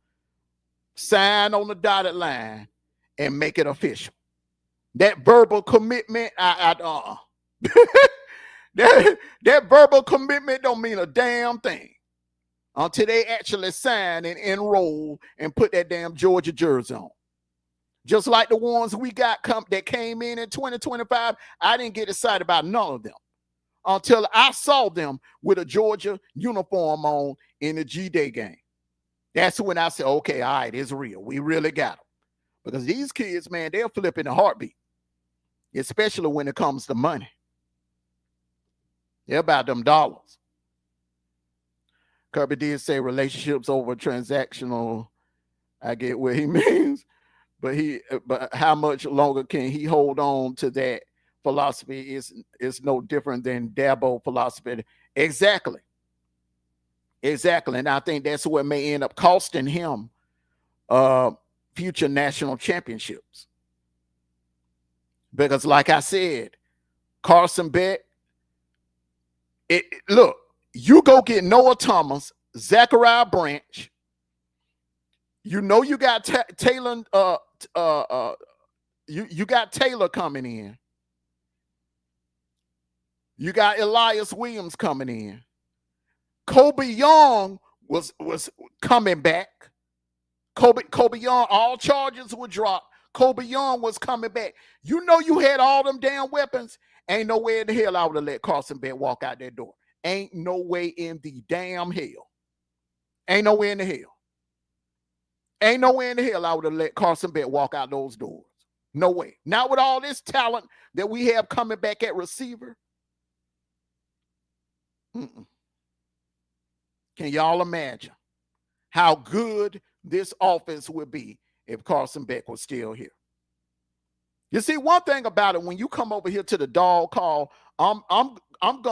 sign on the dotted line and make it official. That verbal commitment, that verbal commitment don't mean a damn thing until they actually sign and enroll and put that damn Georgia jersey on. Just like the ones we got that came in 2025, I didn't get excited about none of them until I saw them with a Georgia uniform on in the G-Day game. That's when I said, okay, all right, it's real. We really got them. Because these kids, man, they're flipping a heartbeat, especially when it comes to money. They're about them dollars. Kirby did say relationships over transactional. I get what he means, but how much longer can he hold on to that philosophy? Is no different than Dabo philosophy. Exactly. And I think that's what may end up costing him future national championships. Because like I said, Carson Beck, look, you go get Noah Thomas, Zachariah Branch. You know you got Taylor. You got Taylor coming in. You got Elias Williams coming in. Kobe Young was coming back. Kobe Young, all charges were dropped. Kobe Young was coming back. You know you had all them damn weapons. Ain't no way in the hell I would have let Carson Beck walk out that door. Ain't no way in the damn hell. Ain't no way in the hell. Ain't no way in the hell I would have let Carson Beck walk out those doors. No way. Not with all this talent that we have coming back at receiver. Mm-mm. Can y'all imagine how good this offense would be if Carson Beck was still here? You see, one thing about it, when you come over here to the dog call, I'm not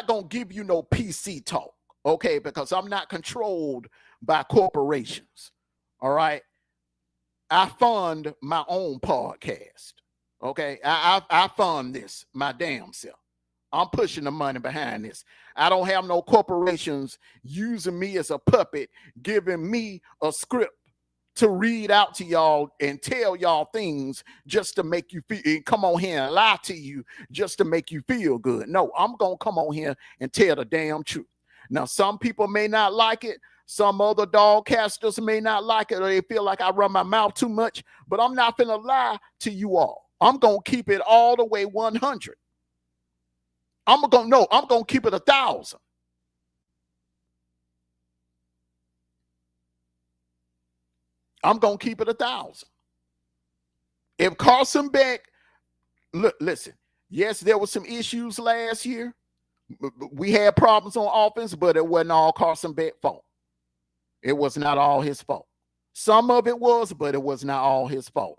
gonna give you no PC talk, okay? Because I'm not controlled by corporations. All right. I fund my own podcast. Okay. I fund this my damn self. I'm pushing the money behind this. I don't have no corporations using me as a puppet, giving me a script to read out to y'all and tell y'all things just to make you feel, and come on here and lie to you just to make you feel good. No, I'm going to come on here and tell the damn truth. Now, some people may not like it. Some other dog casters may not like it, or they feel like I run my mouth too much, but I'm not going to lie to you all. I'm going to keep it all the way 100. I'm going to keep it 1,000. I'm going to keep it 1,000. If Carson Beck, look, listen, yes, there were some issues last year. We had problems on offense, but it wasn't all Carson Beck's fault. It was not all his fault. Some of it was, but it was not all his fault.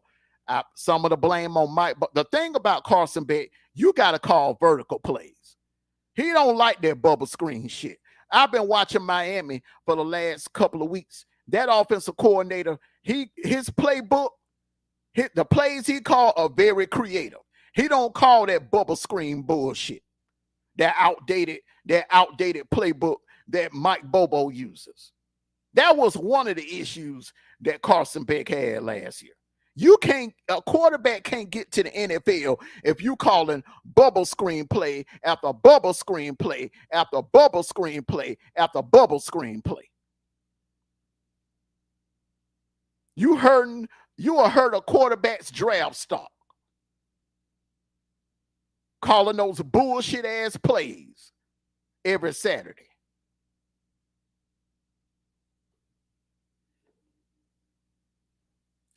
Some of the blame on Mike. But the thing about Carson Beck, you got to call vertical plays. He don't like that bubble screen shit. I've been watching Miami for the last couple of weeks. That offensive coordinator, his playbook, the plays he called are very creative. He don't call that bubble screen bullshit. That outdated playbook that Mike Bobo uses. That was one of the issues that Carson Beck had last year. A quarterback can't get to the NFL if you calling bubble screen play after bubble screen play after bubble screen play after bubble screen play. You will hurt a quarterback's draft stock calling those bullshit ass plays every Saturday.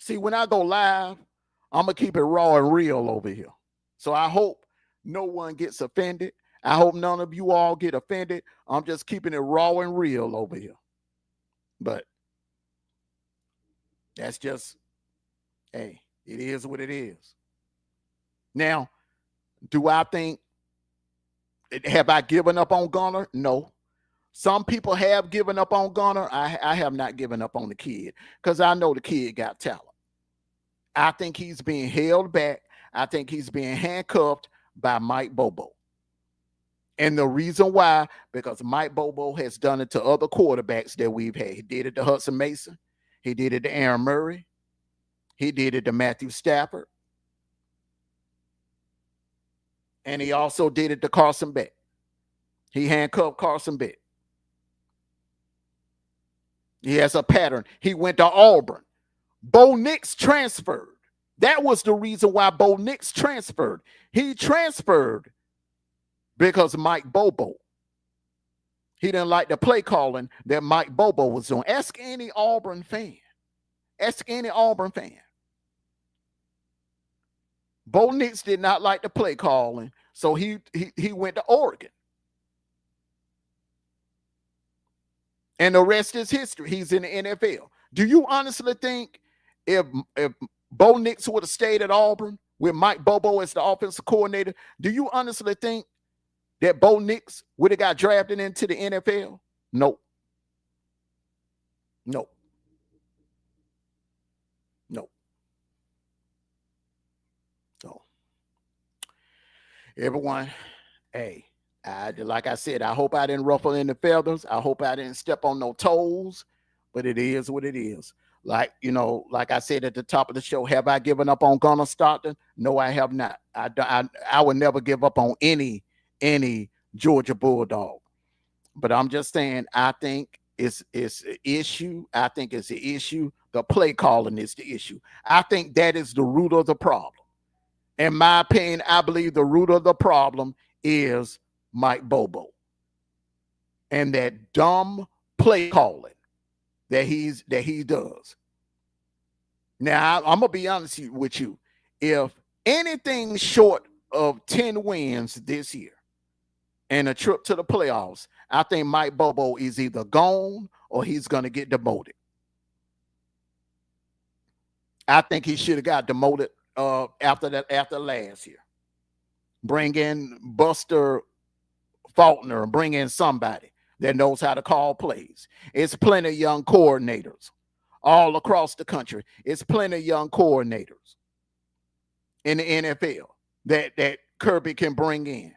See, when I go live, I'm going to keep it raw and real over here. So I hope no one gets offended. I hope none of you all get offended. I'm just keeping it raw and real over here. But that's just, hey, it is what it is. Now, do I think, have I given up on Gunner? No. Some people have given up on Gunner. I have not given up on the kid because I know the kid got talent. I think he's being held back. I think he's being handcuffed by Mike Bobo. And the reason why, because Mike Bobo has done it to other quarterbacks that we've had. He did it to Hudson Mason. He did it to Aaron Murray. He did it to Matthew Stafford. And he also did it to Carson Beck. He handcuffed Carson Beck. He has a pattern. He went to Auburn. Bo Nix transferred. That was the reason why Bo Nix transferred. He transferred because Mike Bobo. He didn't like the play calling that Mike Bobo was doing. Ask any Auburn fan. Ask any Auburn fan. Bo Nix did not like the play calling, so he went to Oregon. And the rest is history. He's in the NFL. Do you honestly think if Bo Nix would have stayed at Auburn with Mike Bobo as the offensive coordinator, do you honestly think that Bo Nix would have got drafted into the NFL? No. No. No. So, everyone, hey, like I said, I hope I didn't ruffle any feathers. I hope I didn't step on no toes, but it is what it is. Like, like I said at the top of the show, have I given up on Gunnar Stockton? No, I have not. I would never give up on any Georgia Bulldog. But I'm just saying, I think it's an issue. I think it's an issue. The play calling is the issue. I think that is the root of the problem. In my opinion, I believe the root of the problem is Mike Bobo and that dumb play calling that he does. Now I'm gonna be honest with you. If anything short of 10 wins this year and a trip to the playoffs, I think Mike Bobo is either gone or he's gonna get demoted. I think he should have got demoted after last year. Bring in Buster Faulkner, bring in somebody that knows how to call plays. It's plenty of young coordinators all across the country. It's plenty of young coordinators in the NFL that Kirby can bring in.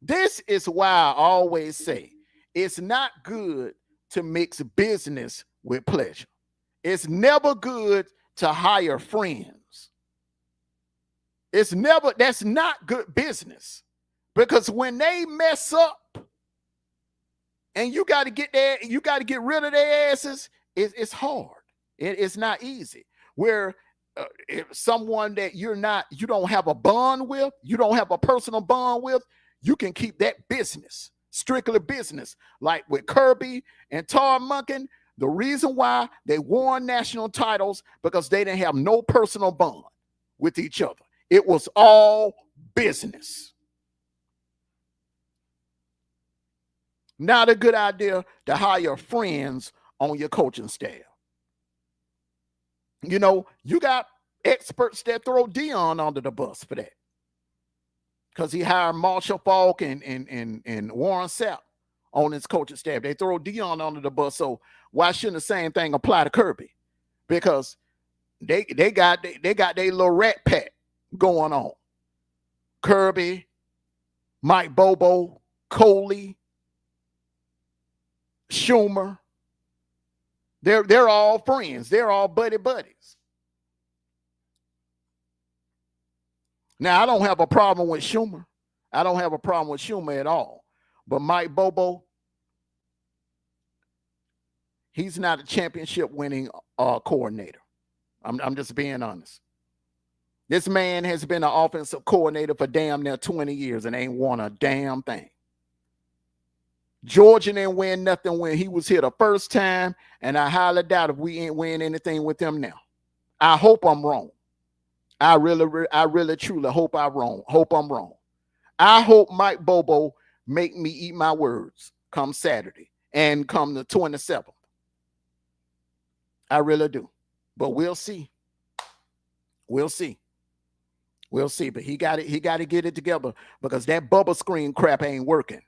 This is why I always say it's not good to mix business with pleasure. It's never good to hire friends. That's not good business, because when they mess up and you got to get rid of their asses, it's hard. It's not easy. Where if someone that you don't have a bond with, you don't have a personal bond with, you can keep that business, strictly business. Like with Kirby and Tar Monken, the reason why they won national titles because they didn't have no personal bond with each other. It was all business. Not a good idea to hire friends on your coaching staff. You know, you got experts that throw Dion under the bus for that, because he hired Marshall Falk and Warren Sapp on his coaching staff. They throw Dion under the bus. So why shouldn't the same thing apply to Kirby? Because they got their little rat pack going on. Kirby, Mike Bobo, Coley, Schumer. They're all friends. They're all buddies. Now, I don't have a problem with Schumer. I don't have a problem with Schumer at all. But Mike Bobo, he's not a championship winning coordinator. I'm just being honest. This man has been an offensive coordinator for damn near 20 years and ain't won a damn thing. Georgia didn't win nothing when he was here the first time, and I highly doubt if we ain't win anything with him now. I hope I'm wrong. I really truly hope I'm wrong. I hope Mike Bobo make me eat my words come Saturday and come the 27th. I really do. But we'll see. We'll see. But he got to get it together, because that bubble screen crap ain't working.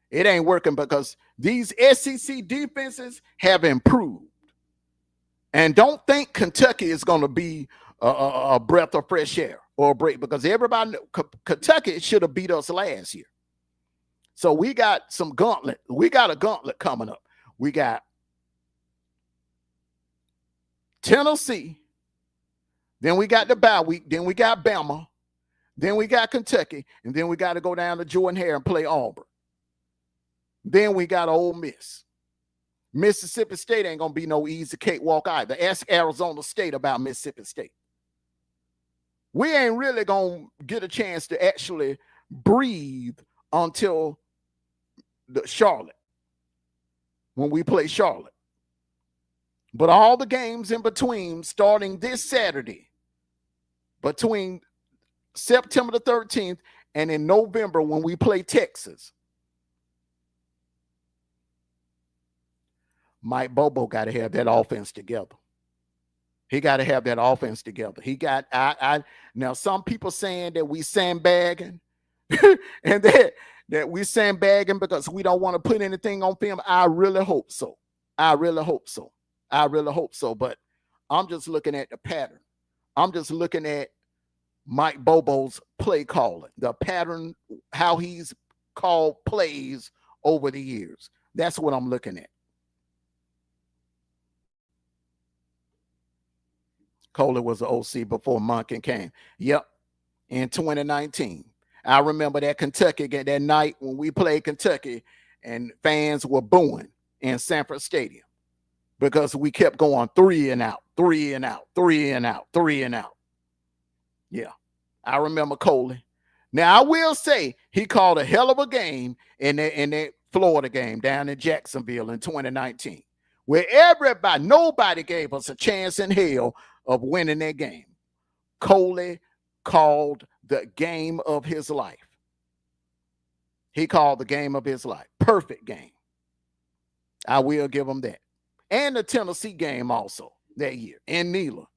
It ain't working because these SEC defenses have improved. And don't think Kentucky is going to be a breath of fresh air or a break, because everybody knows Kentucky should have beat us last year. So we got some gauntlet. We got a gauntlet coming up. We got Tennessee. Then we got the bye week. Then we got Bama. Then we got Kentucky. And then we got to go down to Jordan-Hare and play Auburn. Then we got Ole Miss. Mississippi State ain't going to be no easy cakewalk either. Ask Arizona State about Mississippi State. We ain't really going to get a chance to actually breathe until Charlotte, when we play Charlotte. But all the games in between, starting this Saturday, between September the 13th and in November when we play Texas, Mike Bobo got to have that offense together. He got to have that offense together. He got, now some people saying that we sandbagging and that we sandbagging because we don't want to put anything on film. I really hope so. But I'm just looking at the pattern. I'm just looking at Mike Bobo's play calling, the pattern, how he's called plays over the years. That's what I'm looking at. Coley was the OC before Monken came. Yep, in 2019. I remember that Kentucky game, that night when we played Kentucky, and fans were booing in Sanford Stadium because we kept going 3 and out. Yeah, I remember Coley. Now, I will say he called a hell of a game in that Florida game down in Jacksonville in 2019, where everybody, nobody gave us a chance in hell of winning that game. Coley called the game of his life. He called the game of his life. Perfect game. I will give him that. And the Tennessee game also that year in Neyland.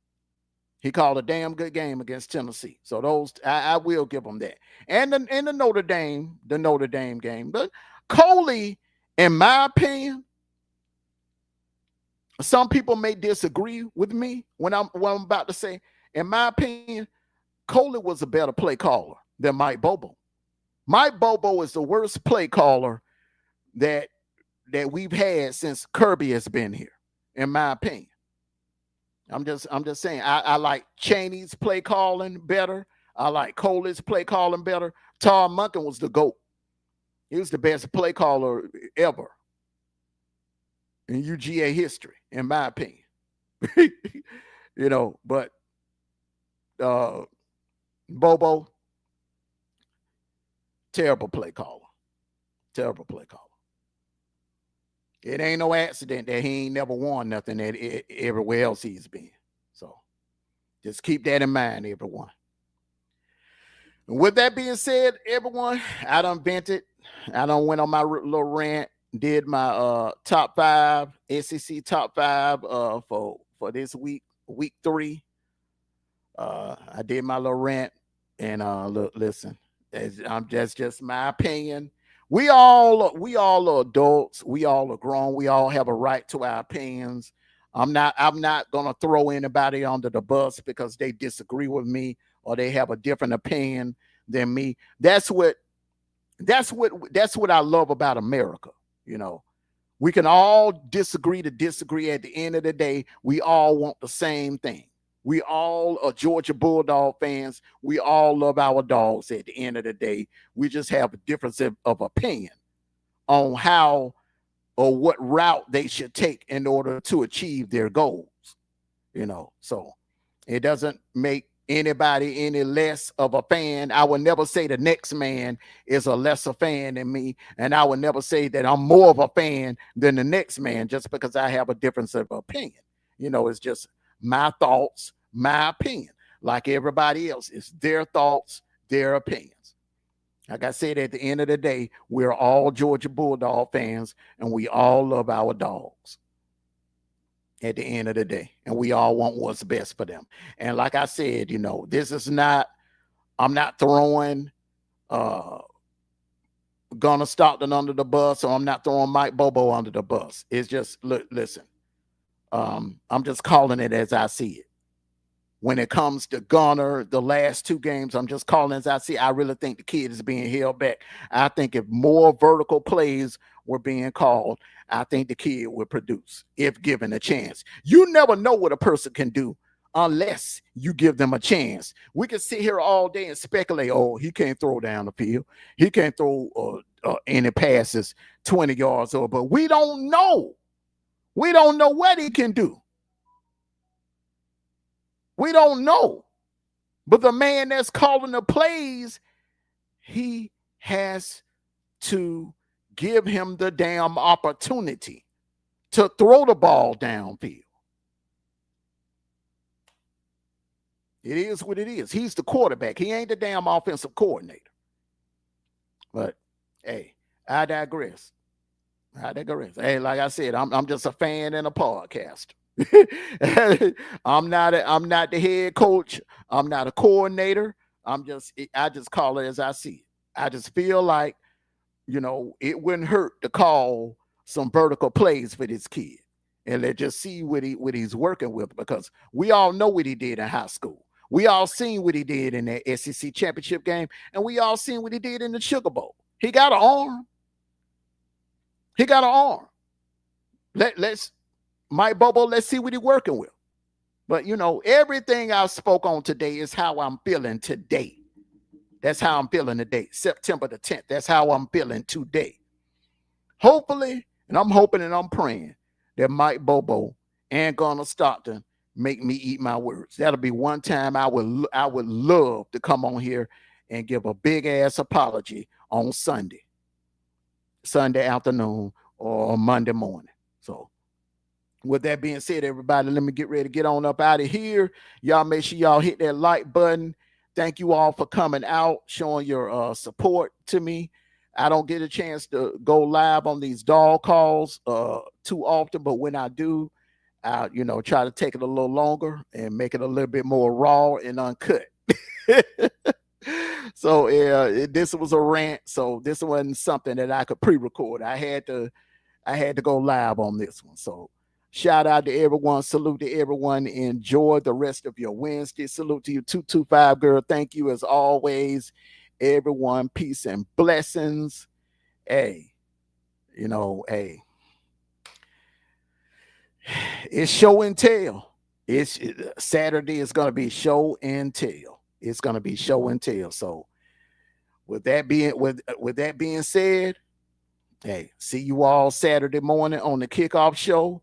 He called a damn good game against Tennessee. So those, I will give him that. And the Notre Dame game. But Coley, in my opinion, some people may disagree with me when I'm about to say. In my opinion, Coley was a better play caller than Mike Bobo. Mike Bobo is the worst play caller that we've had since Kirby has been here, in my opinion. I'm just saying. I like Chaney's play calling better. I like Coley's play calling better. Todd Monken was the GOAT. He was the best play caller ever in UGA history, in my opinion. But Bobo, terrible play caller. Terrible play caller. It ain't no accident that he ain't never won nothing at everywhere else he's been. So just keep that in mind, everyone. And with that being said, everyone, I done vented. I done went on my little rant, did my top 5, SEC top 5 for this week 3. I did my little rant, and look, listen, that's just my opinion. We all are adults. We all are grown. We all have a right to our opinions. I'm not gonna throw anybody under the bus because they disagree with me or they have a different opinion than me. That's what I love about America. We can all disagree to disagree. At the end of the day, we all want the same thing. We all are Georgia Bulldog fans. We all love our dogs at the end of the day. We just have a difference of opinion on how or what route they should take in order to achieve their goals. So it doesn't make anybody any less of a fan. I would never say the next man is a lesser fan than me. And I would never say that I'm more of a fan than the next man just because I have a difference of opinion. It's just my thoughts, my opinion. Like everybody else, it's their thoughts, their opinions. Like I said, at the end of the day, we're all Georgia Bulldog fans, and we all love our dogs at the end of the day. And we all want what's best for them. And like I said, this is not, I'm not throwing Gunnar Stockton under the bus, or I'm not throwing Mike Bobo under the bus. It's just, listen, I'm just calling it as I see it. When it comes to Gunnar, the last 2 games, I'm just calling as I see. I really think the kid is being held back. I think if more vertical plays were being called, I think the kid would produce if given a chance. You never know what a person can do unless you give them a chance. We can sit here all day and speculate, oh, he can't throw down the field. He can't throw any passes 20 yards over, but we don't know. We don't know what he can do. We don't know. But the man that's calling the plays, he has to give him the damn opportunity to throw the ball downfield. It is what it is. He's the quarterback. He ain't the damn offensive coordinator. But, hey, I digress. Hey, like I said, I'm just a fan and a podcaster. I'm not the head coach. I'm not a coordinator. I just call it as I see it. I just feel like, it wouldn't hurt to call some vertical plays for this kid and let's just see what he's working with, because we all know what he did in high school. We all seen what he did in that SEC championship game, and we all seen what he did in the Sugar Bowl. He got an arm. Let's Mike Bobo, let's see what he's working with. But, everything I spoke on today is how I'm feeling today. That's how I'm feeling today, September the 10th. That's how I'm feeling today. Hopefully, and I'm hoping and I'm praying that Mike Bobo and Gunnar Stockton make me eat my words. That'll be one time I would love to come on here and give a big-ass apology on Sunday. Sunday afternoon or Monday morning. So with that being said, everybody, let me get ready to get on up out of here. Y'all make sure y'all hit that like button. Thank you all for coming out, showing your support to me. I don't get a chance to go live on these dog calls too often, but when I do, I try to take it a little longer and make it a little bit more raw and uncut. So this was a rant. So this wasn't something that I could pre-record. I had to go live on this one. So shout out to everyone. Salute to everyone. Enjoy the rest of your Wednesday. Salute to you, 225 girl. Thank you as always. Everyone, peace and blessings. Hey, it's show and tell. Saturday is going to be show and tell. It's going to be show and tell. So with that being said, hey, see you all Saturday morning on the kickoff show.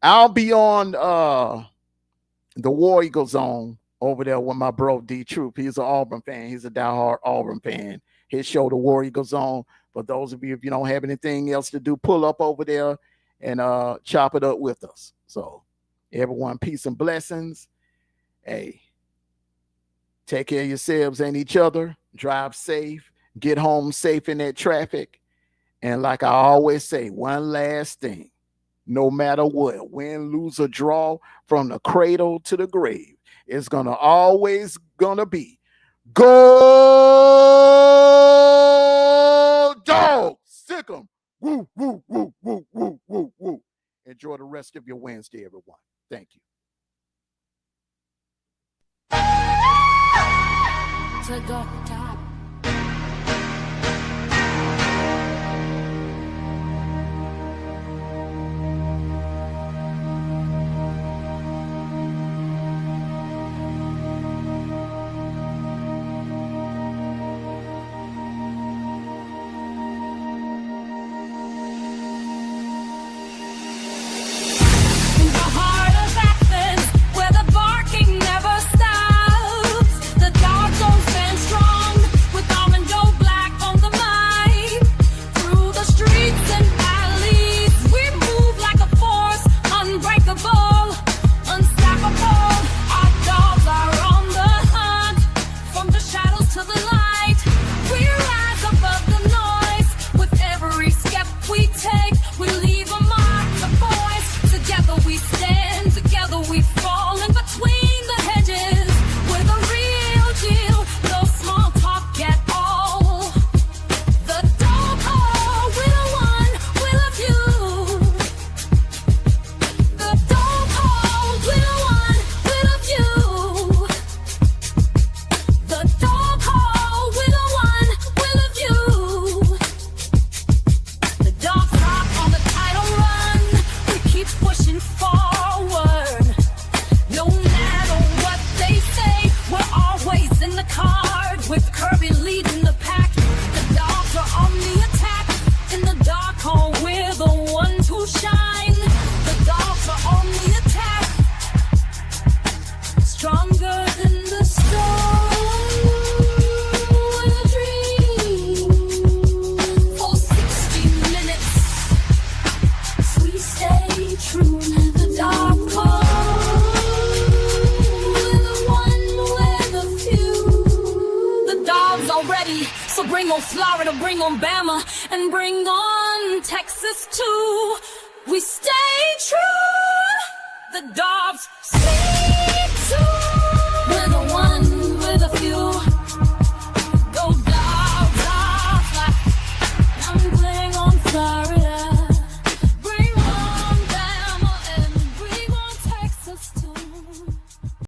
I'll be on the War Eagle Zone over there with my bro D Troop. He's an Auburn fan. He's a diehard Auburn fan. His show, the War Eagle Zone. For those of you, if you don't have anything else to do, pull up over there and chop it up with us. So everyone, peace and blessings. Hey, take care of yourselves and each other. Drive safe. Get home safe in that traffic. And like I always say, one last thing. No matter what, win, lose, or draw, from the cradle to the grave, it's always gonna be go Dawgs! Sick 'em! Woo, woo, woo, woo, woo, woo, woo. Enjoy the rest of your Wednesday, everyone. Thank you. To the top. Bring on Florida, bring on Bama, and bring on Texas too. We stay true. The Dawgs.